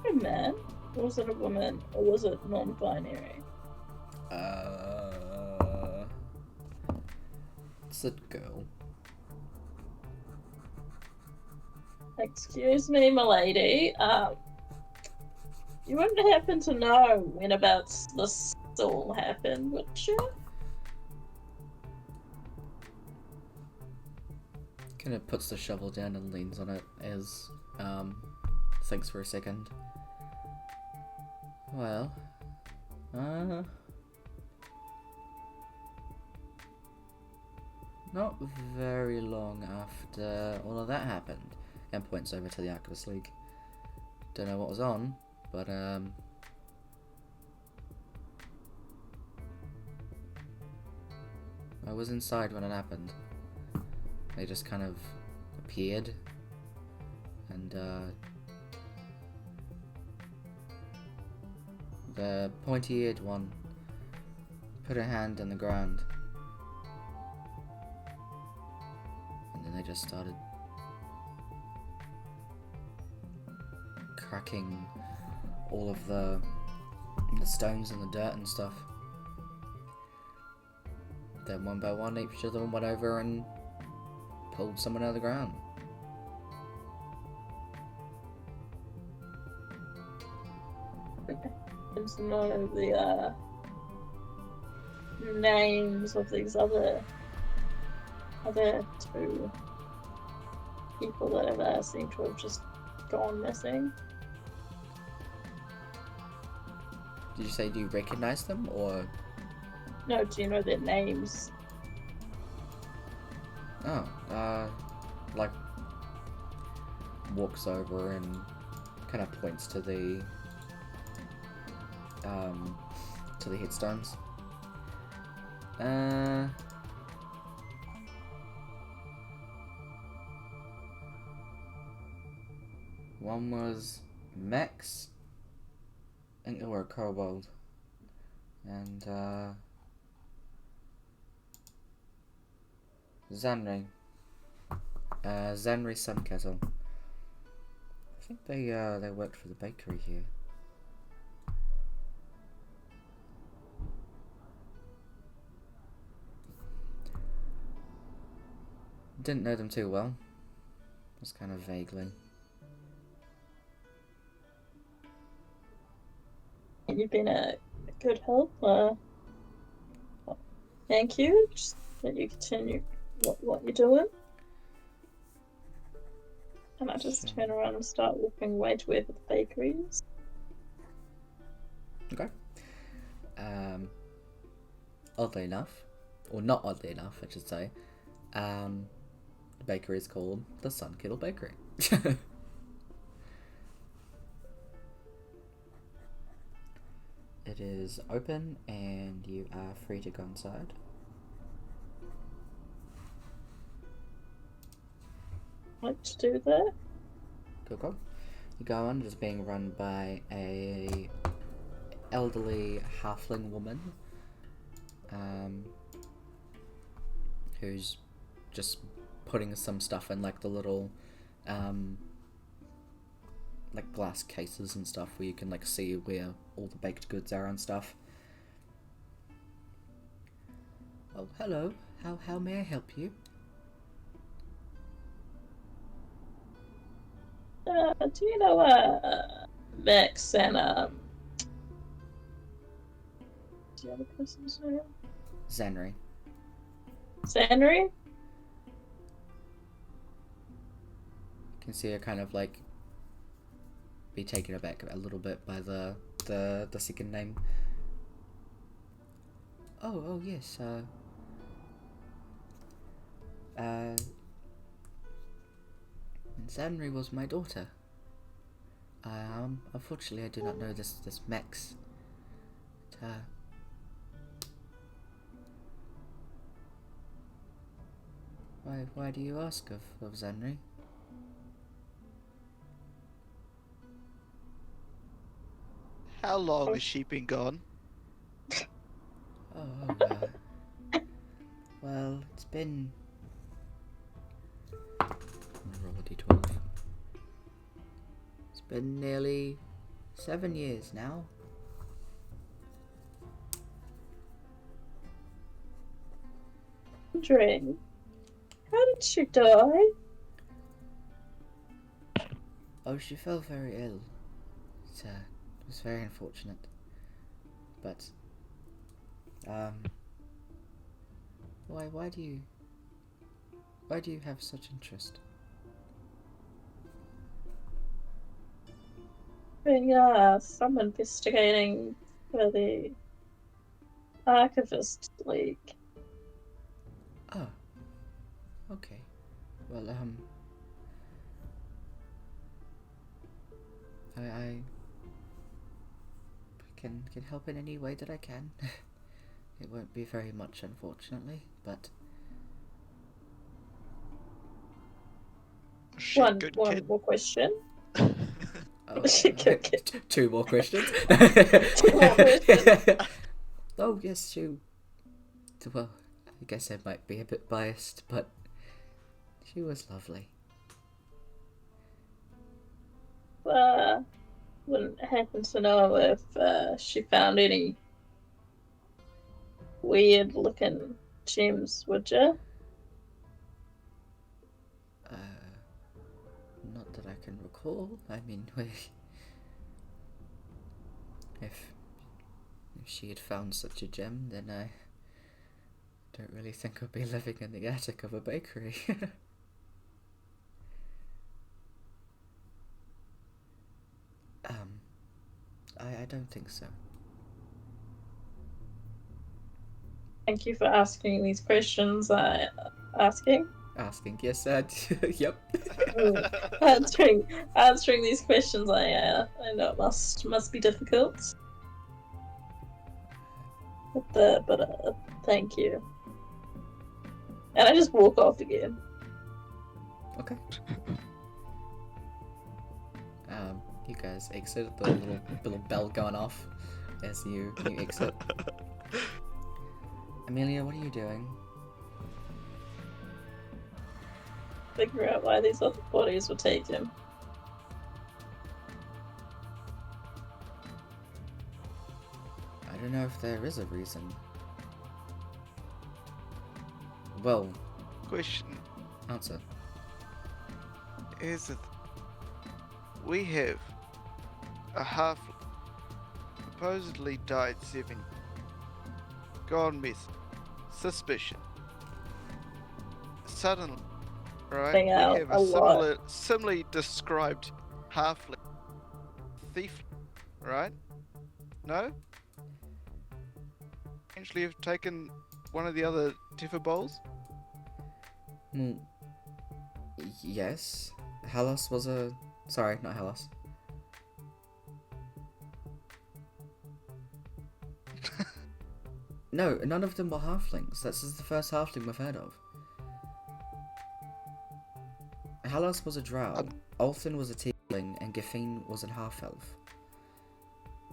A man? Or was it a woman? Or was it non-binary? It's a girl. Excuse me, milady. You wouldn't happen to know when about this all happened, would you? Kind of puts the shovel down and leans on it as thinks for a second. Well, not very long after all of that happened, and points over to the Arcus League. Don't know what was on, but I was inside when it happened. They just kind of appeared, and the pointy-eared one put her hand on the ground, and then they just started cracking all of the stones and the dirt and stuff. Then one by one each of them went over and pulled someone out of the ground. There's none of the names of these other two people that have seemed to have just gone missing. Did you say, do you recognize them, or? No, do you know their names? Oh, like, walks over and kind of points to the headstones. One was Max, I think they were a kobold, and Zanri Sunkettle. I think they worked for the bakery here. Didn't know them too well, just kind of vaguely. You've been a good help. Thank you. Just that you continue what you're doing. And I just turn around and start walking away to where the bakery is. Okay. Oddly enough, or not oddly enough, I should say, the bakery is called the Sun Kettle Bakery. It is open and you are free to go inside. What to do there? Cool. You go on, it's being run by a elderly halfling woman, who's just putting some stuff in like the little like glass cases and stuff where you can like see where all the baked goods are and stuff. Oh, hello. How may I help you? Do you know Max and do you have a person's name? Zanri. Sandry? You can see her kind of like be taken aback a little bit by the second name. Oh yes. Zanri was my daughter. Unfortunately, I do not know this Max. Why do you ask of Zanri? How long has she been gone? Well, it's been... I'm gonna roll a d12. It's been nearly 7 years now. Wondering, how did she die? Oh, she fell very ill. It was very unfortunate. But, why do you have such interest? I'm investigating for the Archivist League. Oh, okay. Well, I can help in any way that I can. It won't be very much, unfortunately, but She a good One kid? more question. oh, Good kid. 2 more questions. 2 more questions. Oh yes, well, I guess I might be a bit biased, but she was lovely. Wouldn't happen to know if she found any weird looking gems, would you? Not that I can recall. I mean, if she had found such a gem, then I don't really think I'd be living in the attic of a bakery. I don't think so. Thank you for asking these questions. Asking? Asking, yes, yep. Answering these questions, I know it must be difficult. But thank you. And I just walk off again. Okay. You guys exit, the little bell going off as you exit. Emelia, what are you doing? Figure out why these other bodies were taken. I don't know if there is a reason. Well, Question answer. is that we have a half supposedly died 7, gone missing, suspicion. Suddenly, right, Thing we out have a a lot. similarly described halfling thief, right? No? Potentially have taken one of the other Tiffer bowls? Yes. Hellas was a... Sorry, not Hellas. No, none of them were halflings. This is the first halfling we've heard of. Hellas was a drow, Althin was a tiefling, and Gefine was a half-elf.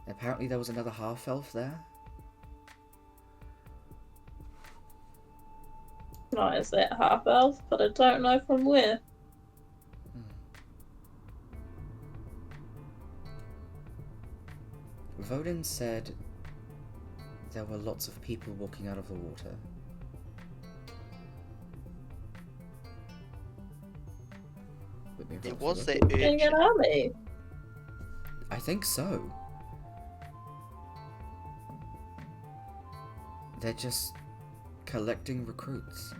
Apparently there was another half-elf there. No, is that half elf? But I don't know from where. Vodin said there were lots of people walking out of the water. There was that Being an urchin. army. I think so. They're just collecting recruits.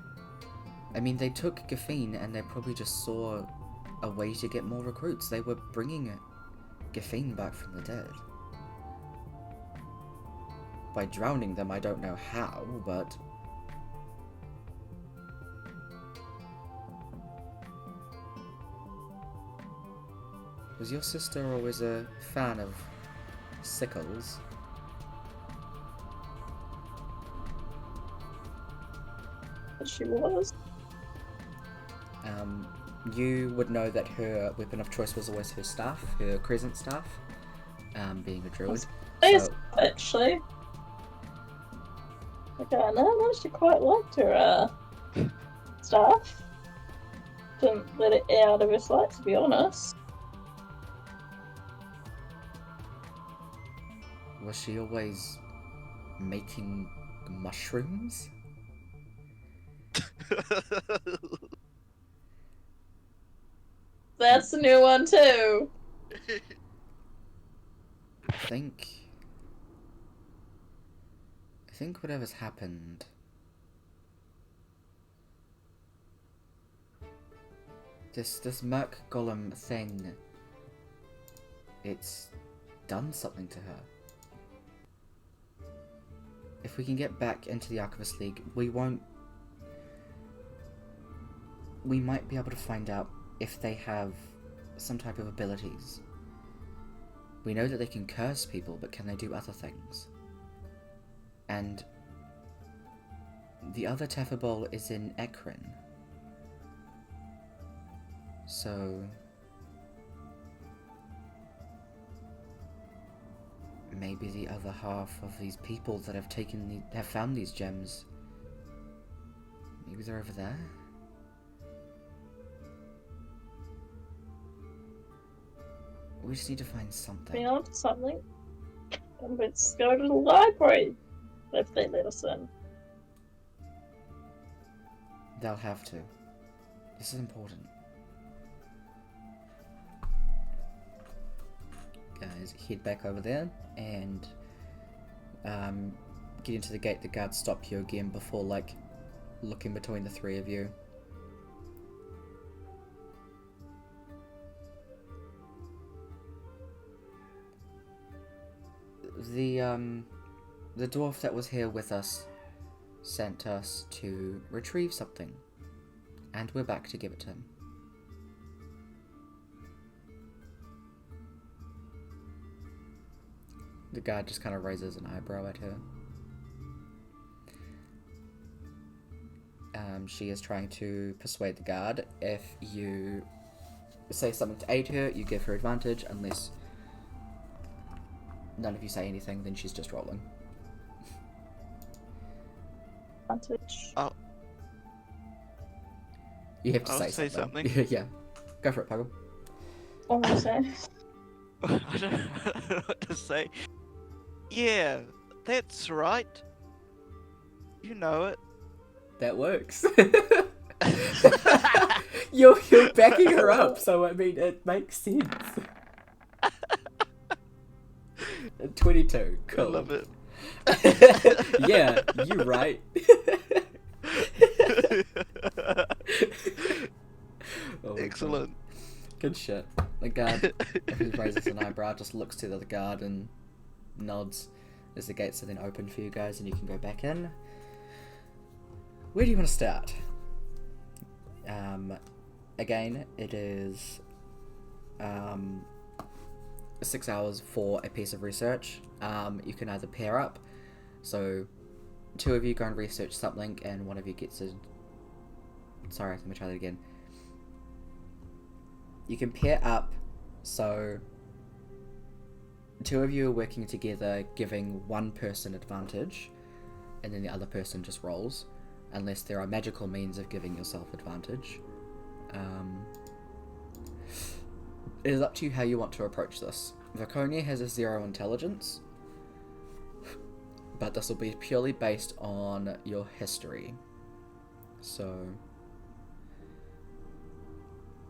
I mean, they took Gefine and they probably just saw a way to get more recruits. They were bringing Gefine back from the dead. By drowning them, I don't know how, but... Was your sister always a fan of sickles? But she was. You would know that her weapon of choice was always her staff, her crescent staff, being a druid. So, actually. Okay, no, she quite liked her staff. Didn't let it out of her sight, to be honest. Was she always making mushrooms? That's a new one too. I think whatever's happened. This Merc Golem thing, it's done something to her. If we can get back into the Archivist League, we might be able to find out if they have some type of abilities. We know that they can curse people, but can they do other things? And the other Tetherball is in Ekrin. So maybe the other half of these people that have found these gems, maybe they're over there? We just need to find something. Be on to something. And let's go to the library if they let us in. They'll have to. This is important. Guys, head back over there and get into the gate. The guards stop you again before, like, looking between the three of you. The dwarf that was here with us sent us to retrieve something, and we're back to give it to him. The guard just kind of raises an eyebrow at her. She is trying to persuade the guard. If you say something to aid her, you give her advantage, unless none of you say anything, then she's just rolling. Advantage. Oh, You have to I'll say say something. something. Yeah. Go for it, Puggle. What am I saying? I don't know what to say. Yeah, that's right. You know it. That works. You're backing her up, so I mean it makes sense. 22. Cool. I love it. Yeah, you right. Oh my Excellent. God. Good shit. The guard, if he raises an eyebrow, just looks to the other guard and nods as the gates are then open for you guys and you can go back in. Where do you want to start? Again, it is 6 hours for a piece of research. You can either pair up, so 2 of you go and research something and one of you gets a... Sorry, let me try that again. You can pair up, so 2 of you are working together, giving one person advantage, and then the other person just rolls, unless there are magical means of giving yourself advantage. It is up to you how you want to approach this. Draconia has a 0 intelligence, but this will be purely based on your history. So...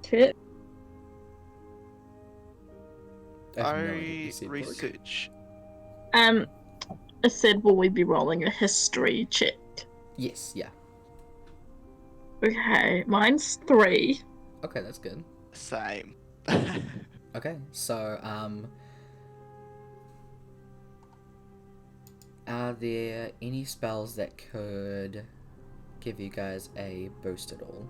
Shit. I have no idea what you I said, Brooke. research. I said, will we be rolling a history check? Yes, yeah. Okay, mine's 3. Okay, that's good. Same. Okay, so, are there any spells that could give you guys a boost at all?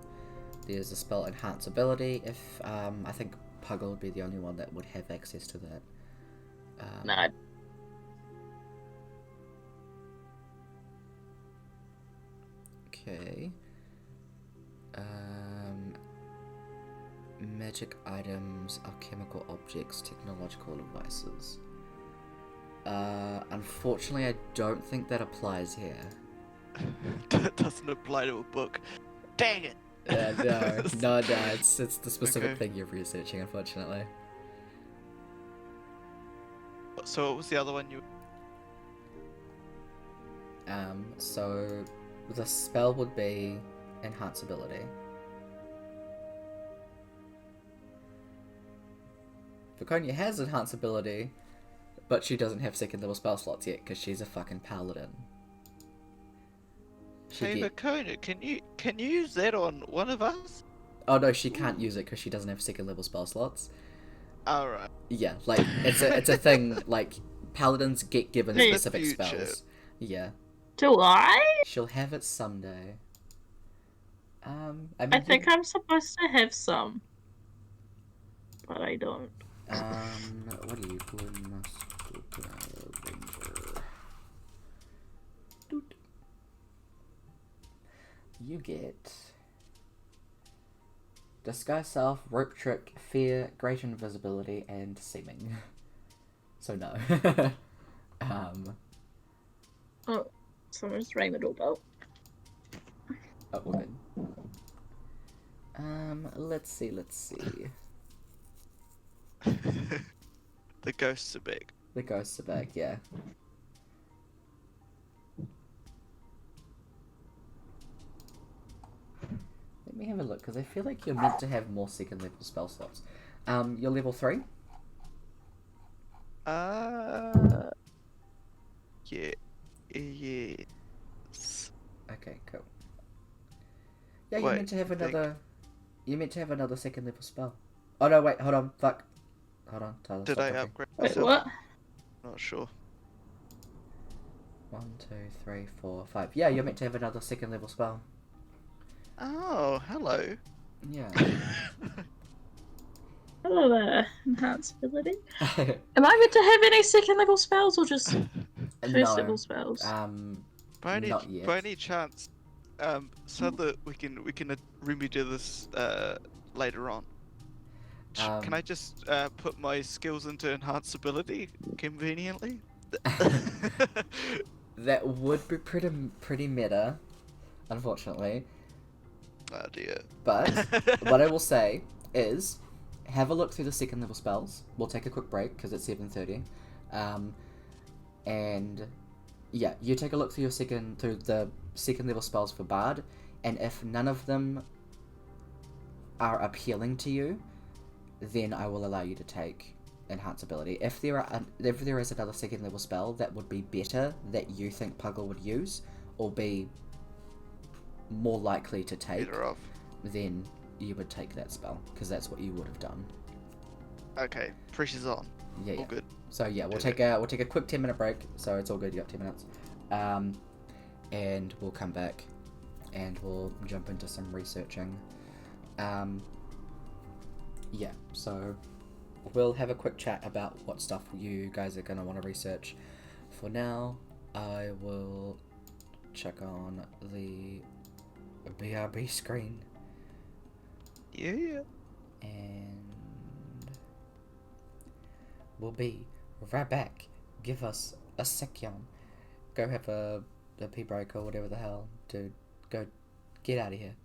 There's a spell Enhance Ability, if, I think Puggle would be the only one that would have access to that. No. Okay. Magic items, alchemical objects, technological devices. Unfortunately, I don't think that applies here. That doesn't apply to a book. Dang it! No, it's the specific Okay. thing you're researching, unfortunately. So what was the other one you... So the spell would be Enhance Ability. Viconia has enhance ability, but she doesn't have second level spell slots yet because she's a fucking paladin. Hey, Makona, can you use that on one of us? Oh no, she can't use it because she doesn't have second level spell slots. Alright. Yeah, like it's a thing. Like paladins get given In the specific future. spells. Yeah, Do I? she'll have it someday. I I mean, think I'm supposed to have some, but I don't. what do you call ranger? Doot. You get disguise self, rope trick, fear, great invisibility, and seeming. So no. Oh, someone's rang the doorbell. Oh, we're good. Let's see. The ghosts are big. The ghosts are back, yeah. Let me have a look, because I feel like you're meant to have more second level spell slots. You're level 3? Yeah. Yes. Okay, cool. Yeah, you're Wait, meant to have I think- another... You're meant to have another second level spell. Oh no, wait, hold on, fuck. Hold on, Tyler, Did stop I talking. upgrade Wait, myself? what? Not sure. 1, 2, 3, 4, 5. Yeah, you're meant to have another second level spell. Oh, hello. Yeah. Hello there, enhance ability. Am I meant to have any second level spells or just first level spells? By Not yet. any chance, so that we can remedy this later on. Can I just put my skills into enhanced ability conveniently? That would be pretty meta, unfortunately. Oh dear. But what I will say is, have a look through the second level spells. We'll take a quick break because it's 7:30, and yeah, you take a look through the second level spells for Bard, and if none of them are appealing to you, then I will allow you to take enhance ability. If there is another second level spell that would be better that you think Puggle would use, or be more likely to take, Better off. then you would take that spell, because that's what you would have done. Okay, pressure's on. Yeah, All yeah. good. So yeah, we'll take a quick 10-minute break. So it's all good. You got 10 minutes, and we'll come back, and we'll jump into some researching. Yeah. So we'll have a quick chat about what stuff you guys are gonna want to research. For now, I will check on the BRB screen. Yeah. And we'll be right back. Give us a second. Go have a pee break or whatever the hell. Dude, go get out of here.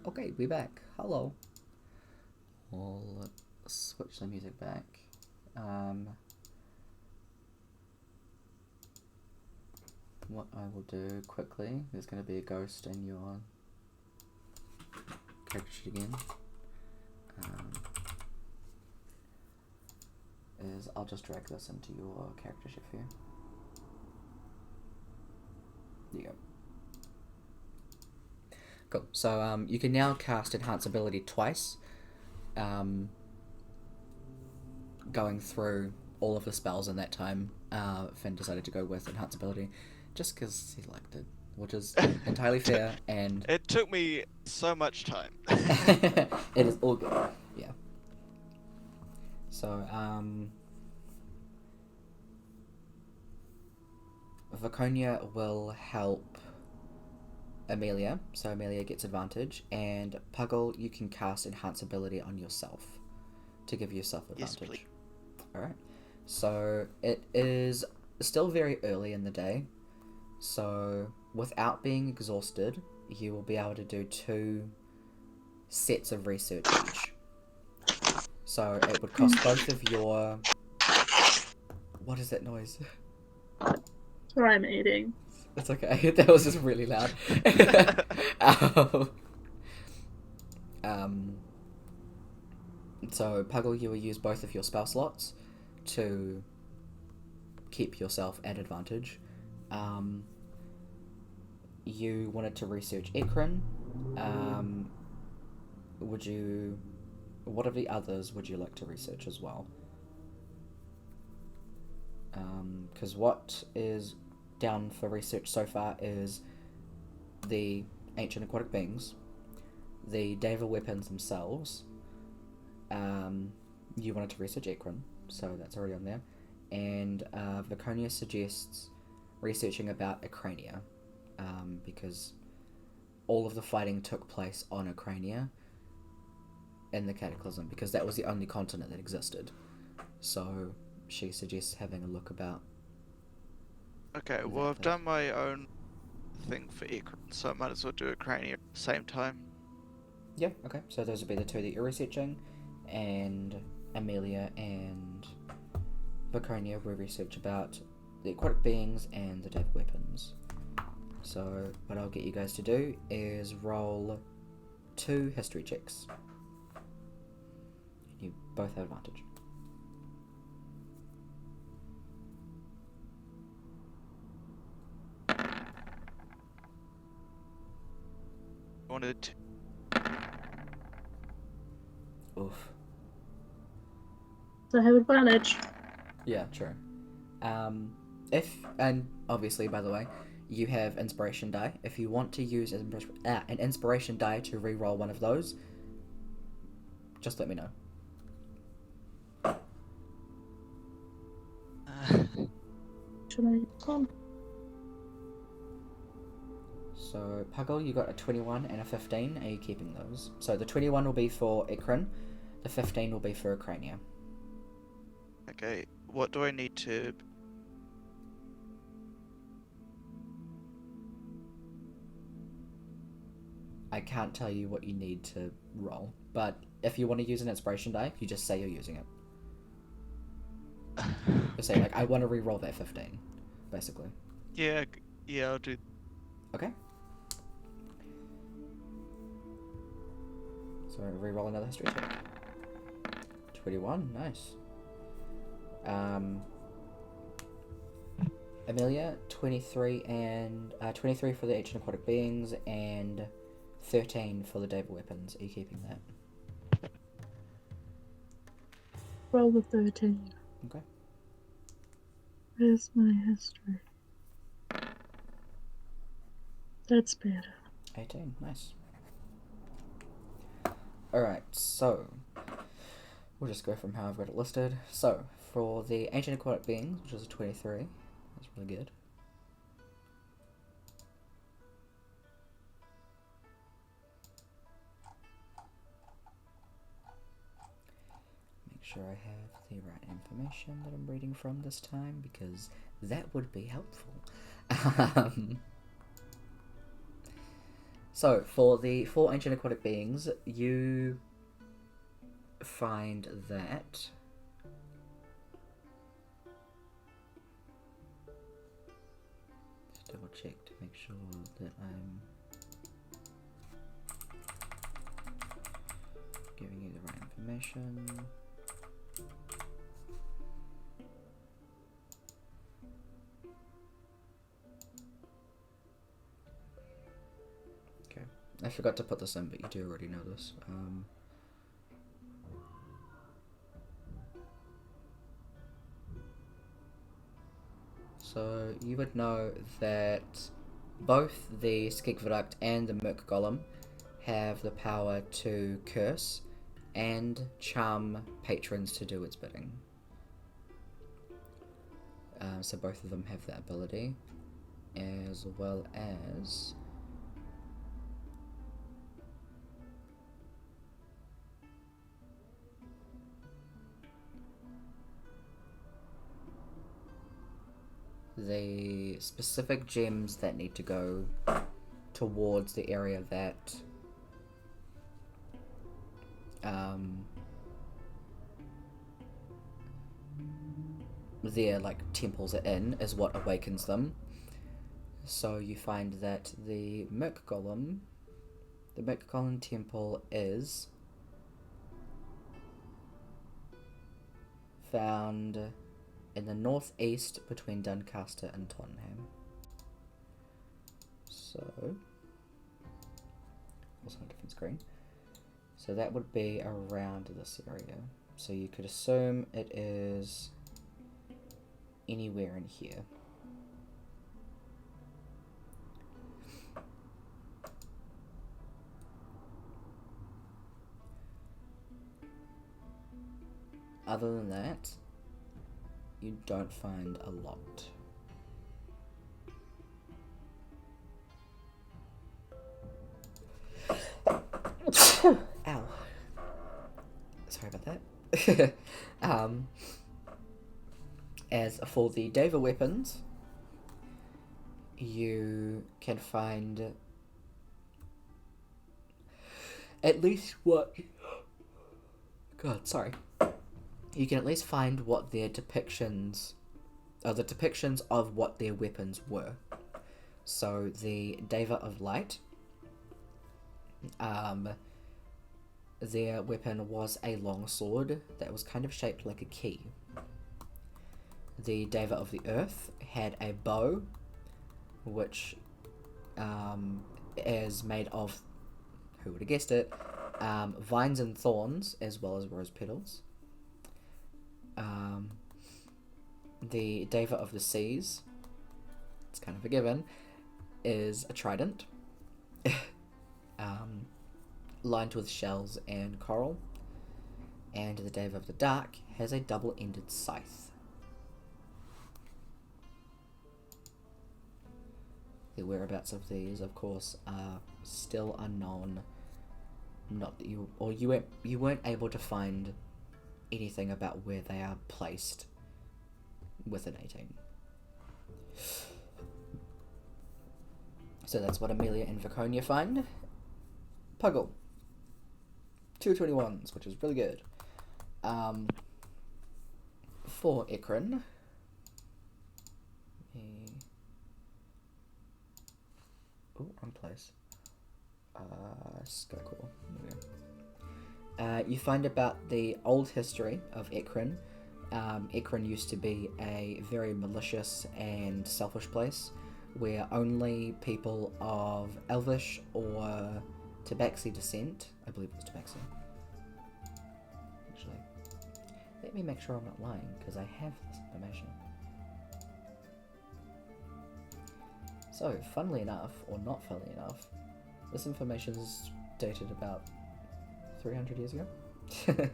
Okay, we back. Hello. We'll switch the music back. What I will do quickly, there's going to be a ghost in your character sheet again. Is I'll just drag this into your character sheet for you. There you go. Cool. So you can now cast Enhance Ability twice. Going through all of the spells in that time, Finn decided to go with Enhance Ability just because he liked it, which is entirely fair, and It took me so much time. it is all good. Yeah. So, Vaconia will help Emelia, so Emelia gets advantage, and Puggle, you can cast Enhance Ability on yourself to give yourself advantage. Yes, please. Alright, so it is still very early in the day, so without being exhausted, you will be able to do 2 sets of research each. So it would cost both of your... What is that noise? Sorry, I'm eating. It's okay, that was just really loud. So Puggle, you will use both of your spell slots to keep yourself at advantage. You wanted to research Ekron. What of the others would you like to research as well? Because what is down for research so far is the ancient aquatic beings, the Deva weapons themselves. You wanted to research Ekron, so that's already on there. And Vaconia suggests researching about Acrania, because all of the fighting took place on Acrania in the Cataclysm, because that was the only continent that existed. So she suggests having a look about. Okay, well, I've done my own thing for Ekron, so I might as well do a cranium at the same time. Yeah, okay. So those would be the 2 that you're researching, and Emelia and Vaconia will research about the aquatic beings and the dead weapons. So what I'll get you guys to do is roll 2 history checks. You both have advantage. Wanted to... Oof. So I have advantage. Yeah, true. And obviously, by the way, you have inspiration die. If you want to use an inspiration die to re-roll one of those, just let me know. Should I come? So, Puggle, you got a 21 and a 15. Are you keeping those? So the 21 will be for Ekron, the 15 will be for Acrania. Okay, what do I need to... I can't tell you what you need to roll, but if you want to use an inspiration die, you just say you're using it. You say, like, I want to re-roll that 15, basically. Yeah, I'll do... Okay. So re-roll another history check. 21, nice. Emelia, 23 and 23 for the ancient aquatic beings and 13 for the Deva weapons. Are you keeping that? Roll the 13. Okay. Where's my history? That's better. 18, nice. Alright, so we'll just go from how I've got it listed. So, for the ancient aquatic beings, which is a 23, that's really good. Make sure I have the right information that I'm reading from this time, because that would be helpful. So, for the 4 ancient aquatic beings, you find that... Just double check to make sure that I'm giving you the right information. Okay, I forgot to put this in, but you do already know this. So you would know that both the Skikviduct and the Merc Golem have the power to curse and charm patrons to do its bidding. So both of them have that ability, as well as the specific gems that need to go towards the area that their temples are in is what awakens them. So you find that the Merc Golem temple is found in the northeast between Doncaster and Tottenham. So, also on a different screen. So that would be around this area. So you could assume it is anywhere in here. Other than that, you don't find a lot. Ow. Sorry about that. As for the Deva weapons, you can find at least what... God, sorry. You can at least find what their depictions... the depictions of what their weapons were. So, the Deva of Light... their weapon was a long sword that was kind of shaped like a key. The Deva of the Earth had a bow, which is made of, who would have guessed it, vines and thorns, as well as rose petals. The Deva of the Seas, it's kind of a given, is a trident. Lined with shells and coral. And the Deva of the Dark has a double-ended scythe. The whereabouts of these, of course, are still unknown. Not that you weren't able to find anything about where they are placed within 18. So that's what Emelia and Viconia find. Puggle. 221s, which is really good. For Ikrin. Oh, wrong place. Skokor. You find about the old history of Ikrin. Ikrin used to be a very malicious and selfish place where only people of Elvish or tabaxi descent, I believe it was tabaxi. Actually, let me make sure I'm not lying, because I have this information. So, funnily enough, or not funnily enough, this information is dated about 300 years ago. That's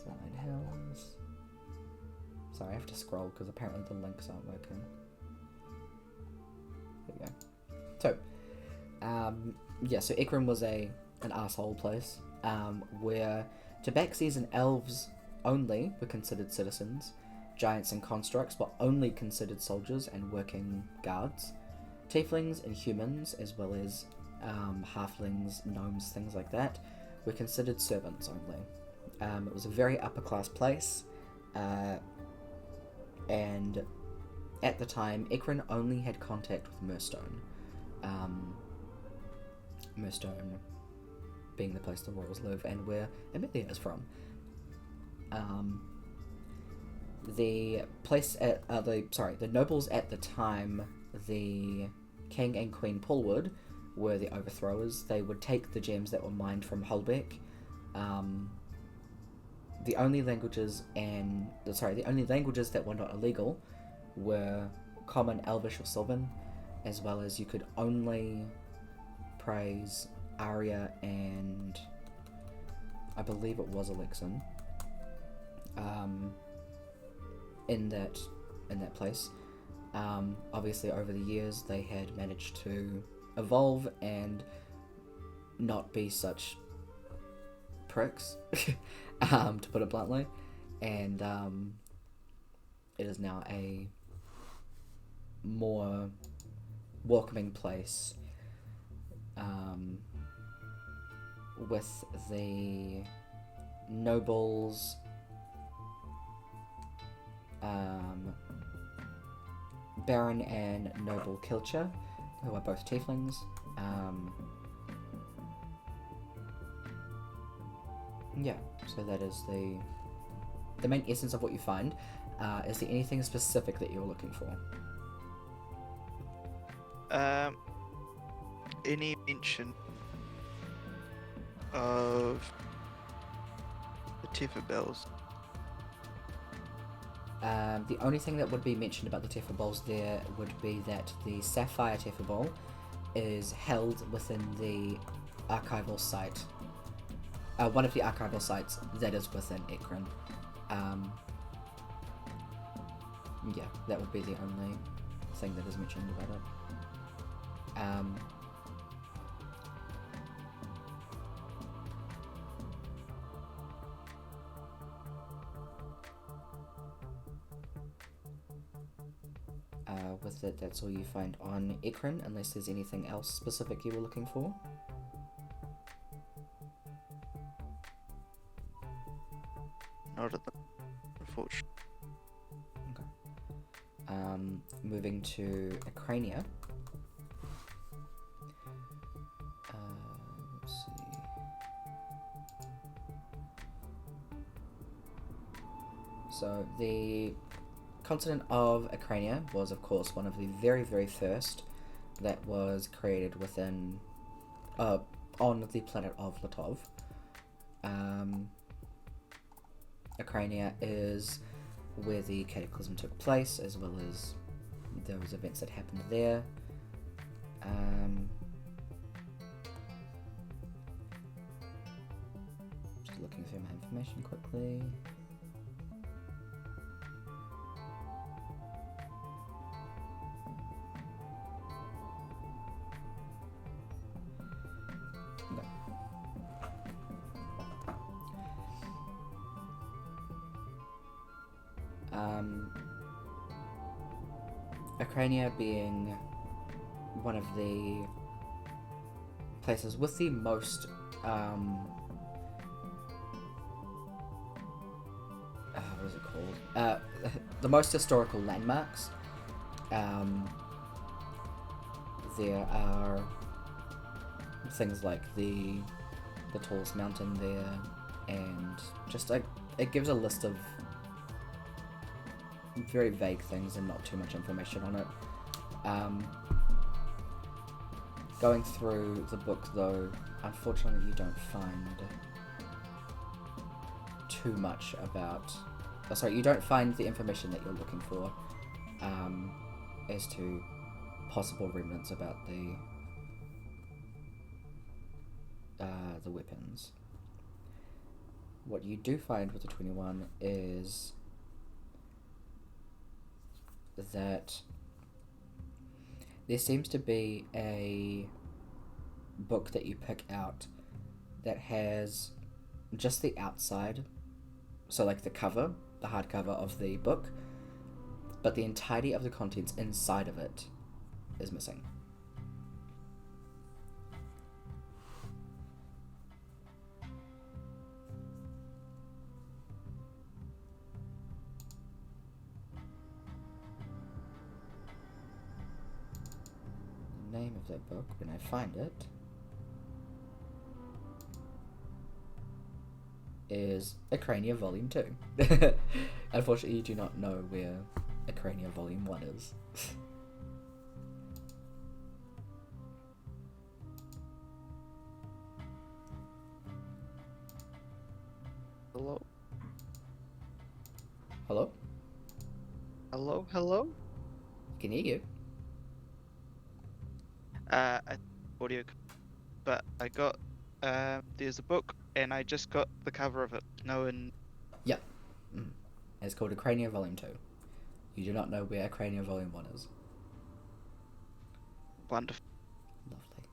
Nine Helms. Sorry, I have to scroll because apparently the links aren't working. There we go. So, so Ikrin was an asshole place, where tabaxis and elves only were considered citizens, giants and constructs were only considered soldiers and working guards, Tieflings and humans, as well as halflings, gnomes, things like that, were considered servants only. It was a very upper class place, and at the time, Ekron only had contact with Murstone. Murstone being the place the royals live and where Emelia is from. The nobles at the time, the king and queen Paulwood, were the overthrowers. They would take the gems that were mined from Holbeck. The only languages that were not illegal were Common, Elvish, or Sylvan, as well as you could only praise Arya and I believe it was Elixir in that place. Obviously, over the years, they had managed to evolve and not be such pricks, to put it bluntly, and it is now a more welcoming place, with the nobles Baron and Noble Kilcher, who are both tieflings. Yeah, so that is the main essence of what you find. Is there anything specific that you're looking for? Any mention of the Teffer bells? The only thing that would be mentioned about the Teffer bowls there would be that the Sapphire Teffer bowl is held within the archival site. One of the archival sites that is within Ekron. Yeah, that would be the only thing that is mentioned about it. With it, that's all you find on Ekron, unless there's anything else specific you were looking for. Not at the unfortunately. Okay. Moving to Acrania. Let's see. So the continent of Acrania was, of course, one of the very, very first that was created within, on the planet of Latov. Acrania is where the Cataclysm took place, as well as those events that happened there. Just looking through my information quickly. Acrania being one of the places with the most what is it called? The most historical landmarks. There are things like the tallest mountain there, and just it gives a list of very vague things and not too much information on it. Going through the book, though, unfortunately you don't find too much about... you don't find the information that you're looking for as to possible remnants about the weapons. What you do find with the 21 is that there seems to be a book that you pick out that has just the outside, so like the cover, the hardcover of the book, but the entirety of the contents inside of it is missing. name of that book when I find it is Acrania Volume 2. Unfortunately, you do not know where Acrania Volume 1 is. Hello? Hello? Hello? Hello? Can hear you. Audio, but I got, there's a book, and I just got the cover of it. No one... Yep. It's called Acrania Volume 2. You do not know where Acrania Volume 1 is. Wonderful. Lovely.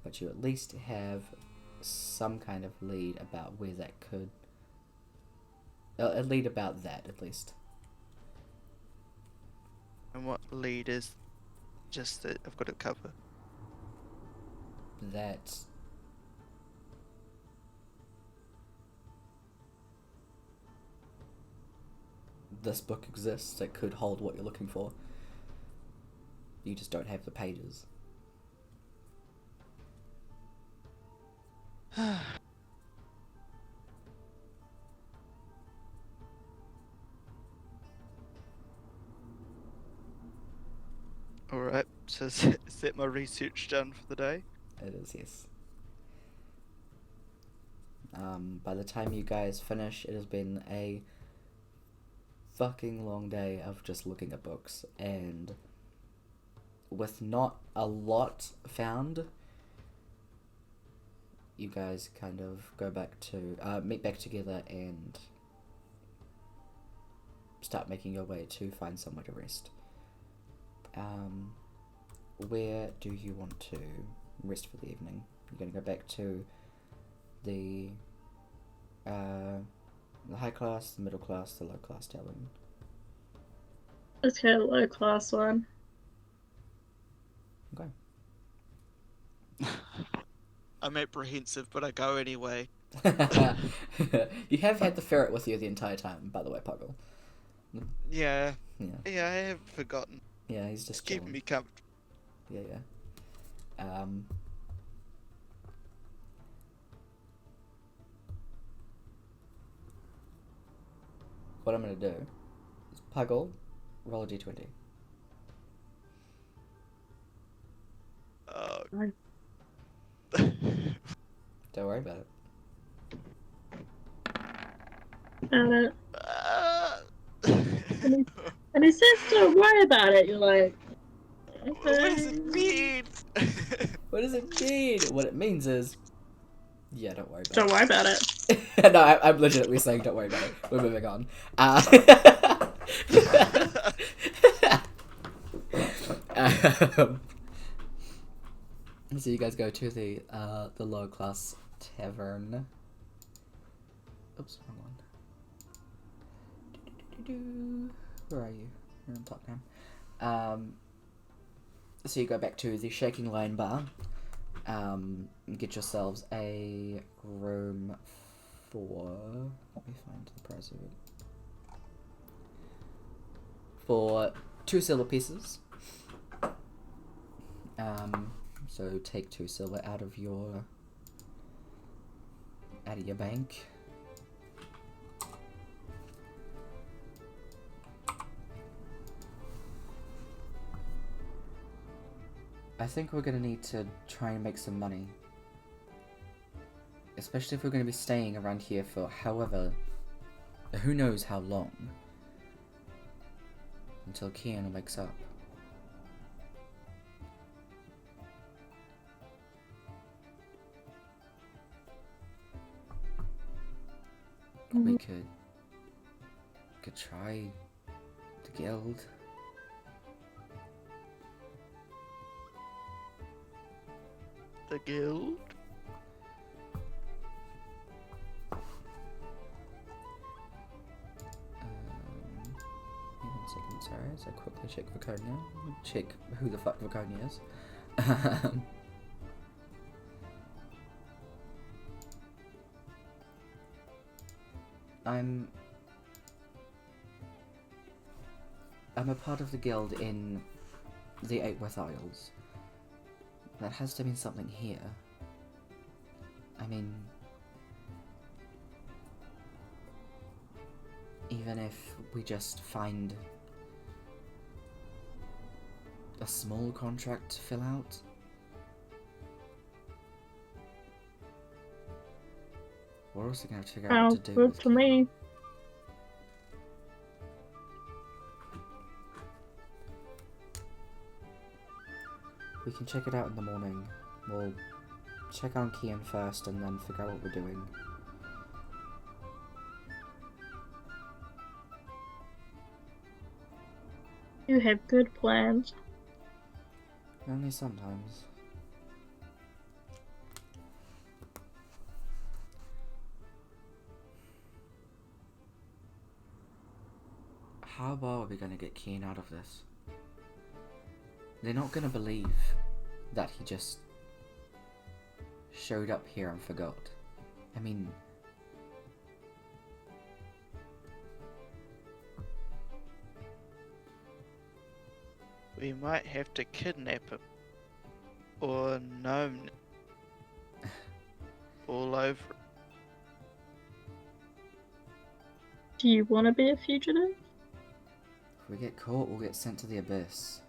But you at least have some kind of lead about where that could... a lead about that, at least. And what lead is just that I've got a cover? That... this book exists that could hold what you're looking for. You just don't have the pages. Alright, so is that my research done for the day? It is, yes. By the time you guys finish, it has been a fucking long day of just looking at books, and with not a lot found, you guys kind of go back to, meet back together and start making your way to find somewhere to rest. Where do you want to rest for the evening? You're going to go back to the high class, the middle class, the low class tavern. Let's go low class one. Okay. I'm apprehensive, but I go anyway. You have had the ferret with you the entire time, by the way, Puggle. Yeah. Yeah. Yeah, I haven't forgotten. Yeah, he's just It's keeping chilling. me comfortable. Yeah. What I'm gonna do is Puggle, roll a d20. Don't worry about it. And he says, "Don't worry about it." You're like, What does it mean? What does it mean? What it means is, yeah, don't worry about "Don't it. worry about it." No, I'm legitimately saying don't worry about it. We're moving on. So you guys go to the low class tavern. Oops, wrong one. Where are you? You're on top now. So you go back to the Shaking Lion Bar. Get yourselves a room for... Let me find the price of it. For 2 silver pieces. So take 2 silver out of your bank. I think we're gonna need to try and make some money. Especially if we're gonna be staying around here for however... who knows how long. Until Kian wakes up. We could try the guild. The guild? Hang on a second, sorry, so I quickly check Viconia. Check who the fuck Viconia is. I'm a part of the guild in the Eightworth Isles. That has to mean something here. I mean, even if we just find a small contract to fill out. We're also going to have to figure out what to do Good with for me. We can check it out in the morning. We'll check on Kian first and then figure out what we're doing. You have good plans. Only sometimes. How well are we going to get Kian out of this? They're not going to believe that he just showed up here and forgot. I mean, We might have to kidnap him. Or gnome all over. Do you want to be a fugitive? if we get caught, we'll get sent to the abyss.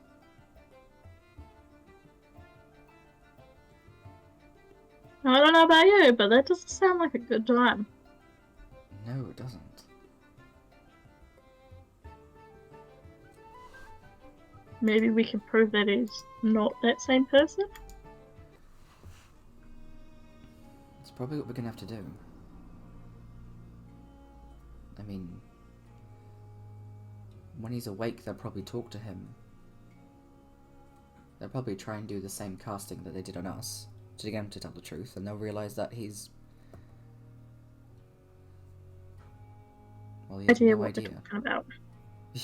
I don't know about you, but that doesn't sound like a good time. No, it doesn't. Maybe we can prove that he's not that same person? It's probably what we're gonna have to do. I mean, when he's awake, they'll probably talk to him. They'll probably try and do the same casting that they did on us to get him to tell the truth, and they'll realise that he's... well, he has no What idea. they're talking about. Yeah.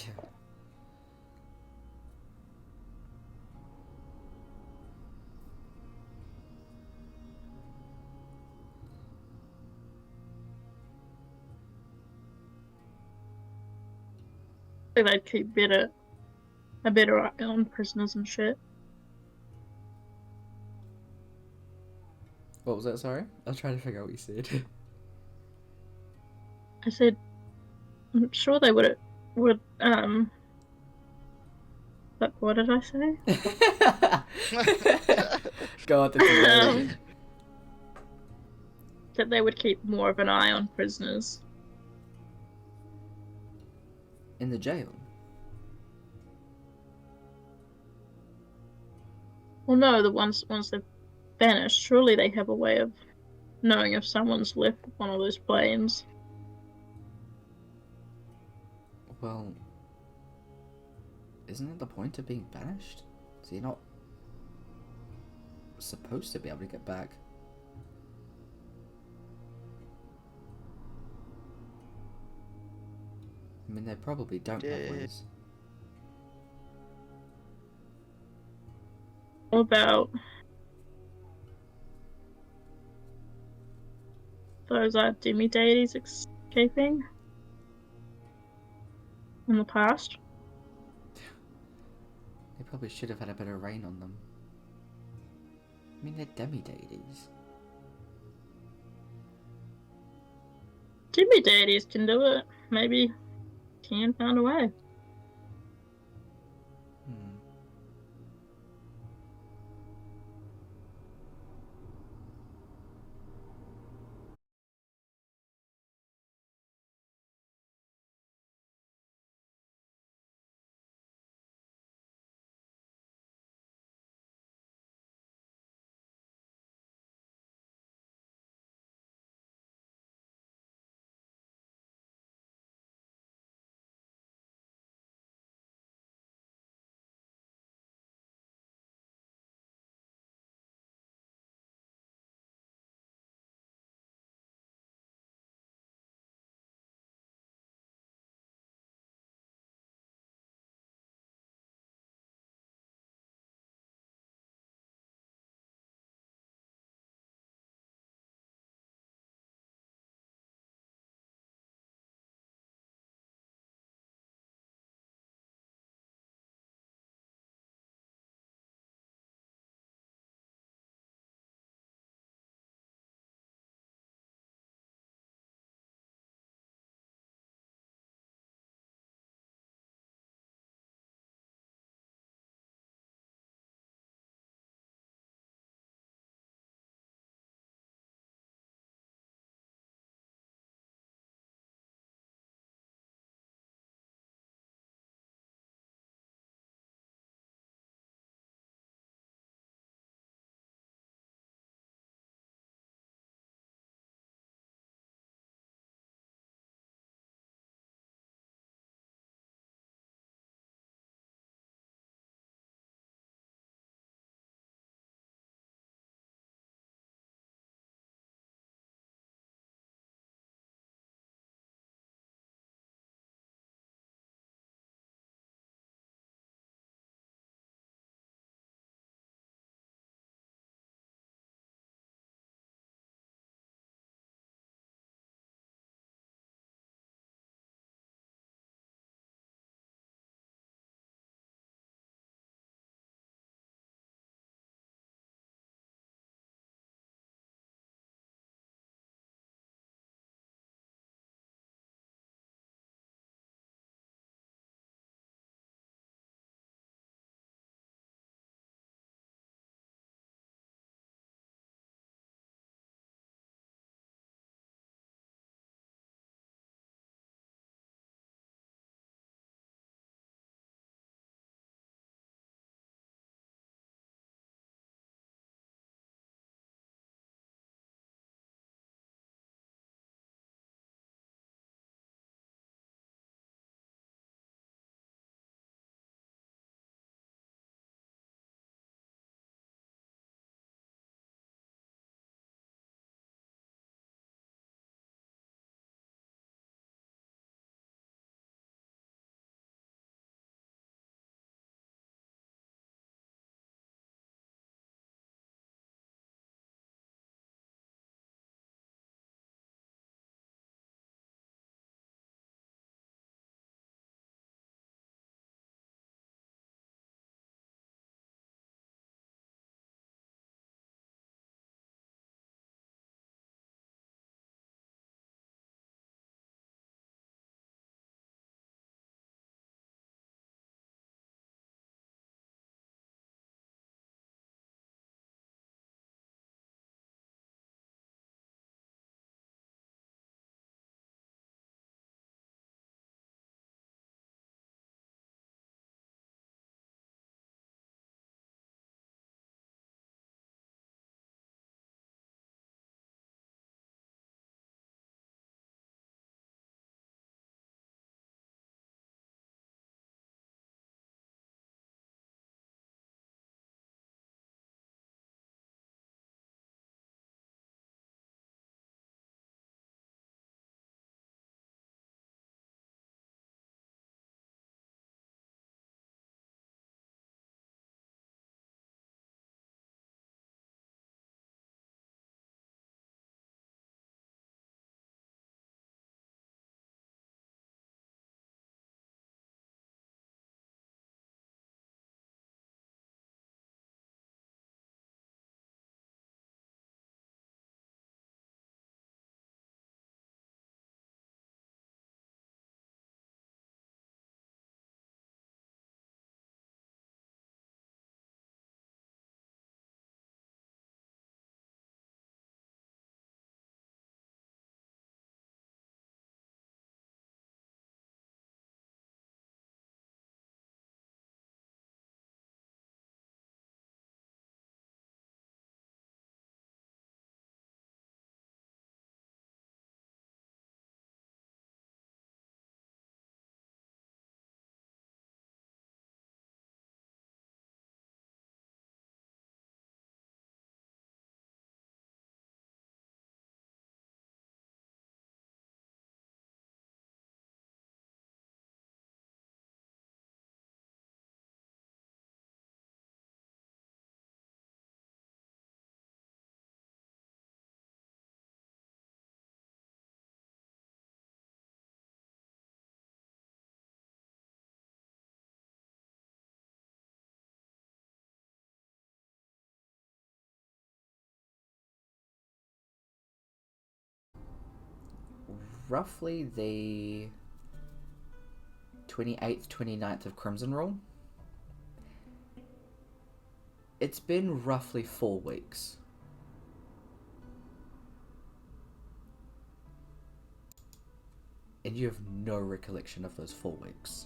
I think they'd keep a better eye on prisoners and shit. What was that, sorry? I was trying to figure out what you said. I said, I'm sure they would, but what did I say? God, that's hilarious. That they would keep more of an eye on prisoners. In the jail? Well, no, the once they've vanished, surely they have a way of knowing if someone's left one of those planes. Well, isn't it the point of being banished? So you're not supposed to be able to get back. I mean, they probably don't have ways. What about those demi-deities escaping in the past? They probably should have had a better reign on them. I mean, they're demi-deities. Demi-deities can do it. Maybe Tian found a way. roughly the 28th, 29th of Crimson Rule. It's been roughly 4 weeks. And you have no recollection of those 4 weeks.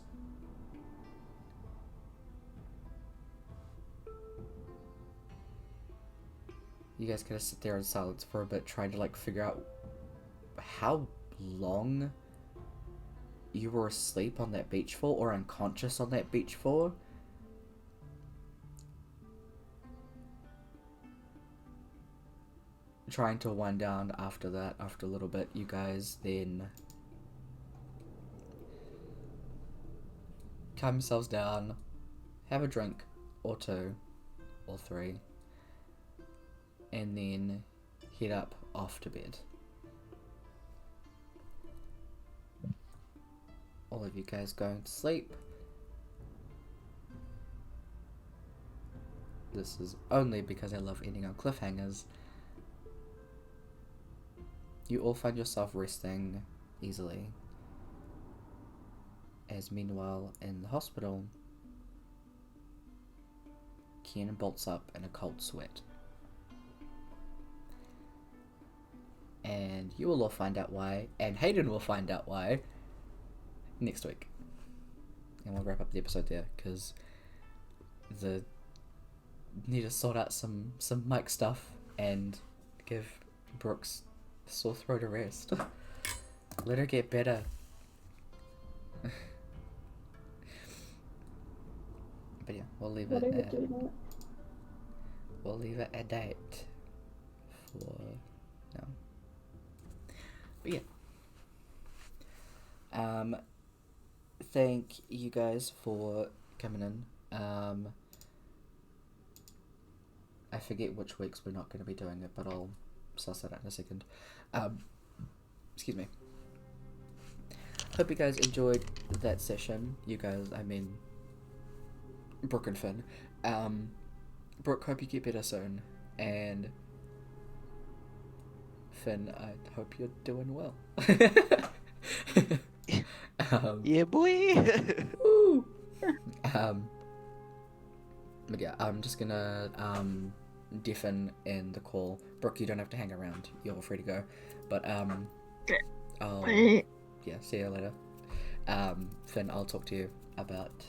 You guys gotta sit there in silence for a bit, trying to like figure out how long you were asleep on that beach for, or unconscious on that beach for. Trying to wind down after that, after a little bit, you guys then calm yourselves down, have a drink, or 2, or 3, and then head up off to bed. All of you guys going to sleep. This is only because I love ending on cliffhangers. You all find yourself resting easily. As meanwhile, in the hospital, Ken bolts up in a cold sweat. And you will all find out why, and Hayden will find out why, next week. And we'll wrap up the episode there, because need to sort out some mic stuff and give Brooke's sore throat a rest. Let her get better. But yeah, we'll leave it at that for now. But yeah. Thank you guys for coming in. I forget which weeks we're not going to be doing it, but I'll suss that out in a second. Excuse me. Hope you guys enjoyed that session. You guys, I mean, Brooke and Finn. Brooke, hope you get better soon. And Finn, I hope you're doing well. Yeah, boy. Woo. But yeah, I'm just gonna deafen in the call. Brooke, you don't have to hang around. You're free to go. But I'll see you later. Finn, I'll talk to you about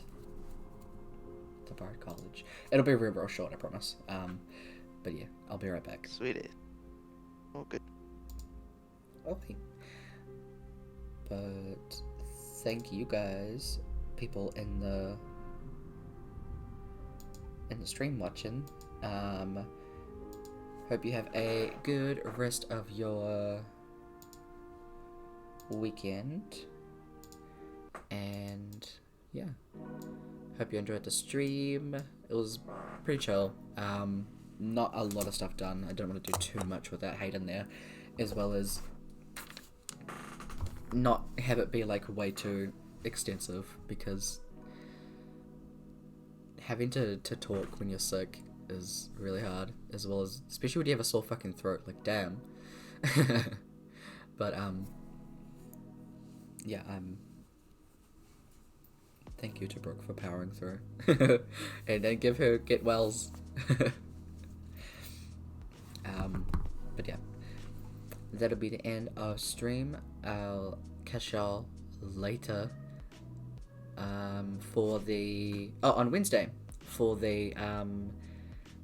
the Bard College. It'll be real short, I promise. But yeah, I'll be right back. Sweetie. Oh, good. Okay. But thank you guys, people in the stream watching. Hope you have a good rest of your weekend. And yeah. Hope you enjoyed the stream. It was pretty chill. Not a lot of stuff done. I don't want to do too much with that Hayden there, as well as not have it be like way too extensive, because having to talk when you're sick is really hard, as well as especially when you have a sore fucking throat, like damn. But yeah, thank you to Brooke for powering through. And then give her get wells. But yeah, that'll be the end of stream. I'll catch y'all later for the on Wednesday for the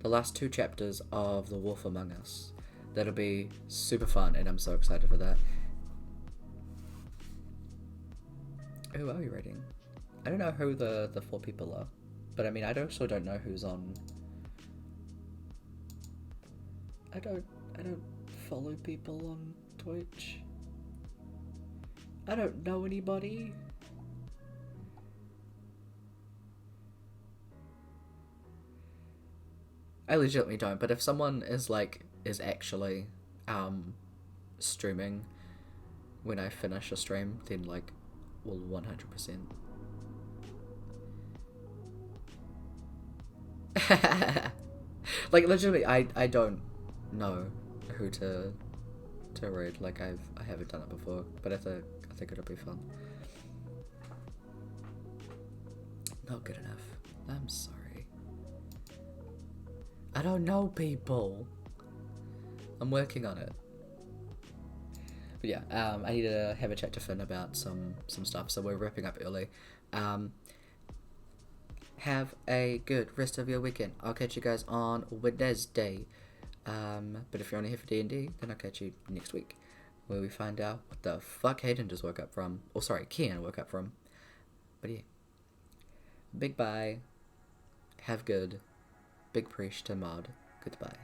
last 2 chapters of The Wolf Among Us. That'll be super fun, and I'm so excited for that. Who are we rating? I don't know who the 4 people are, but I mean, I also don't know who's on. I don't follow people on Twitch. I don't know anybody. I legitimately don't, but if someone is actually streaming when I finish a stream, then we'll 100%. Legitimately, I don't know who to to read. Like I haven't done it before, but I think it'll be fun. Not good enough. I'm sorry. I don't know people. I'm working on it. But yeah, I need to have a chat to Finn about some stuff, so we're wrapping up early. Have a good rest of your weekend. I'll catch you guys on Wednesday. But if you're only here for D&D, then I'll catch you next week, where we find out what the fuck Hayden just woke up from. Oh, sorry, Kian woke up from. But yeah. Big bye. Have good. Big preach to mod. Goodbye.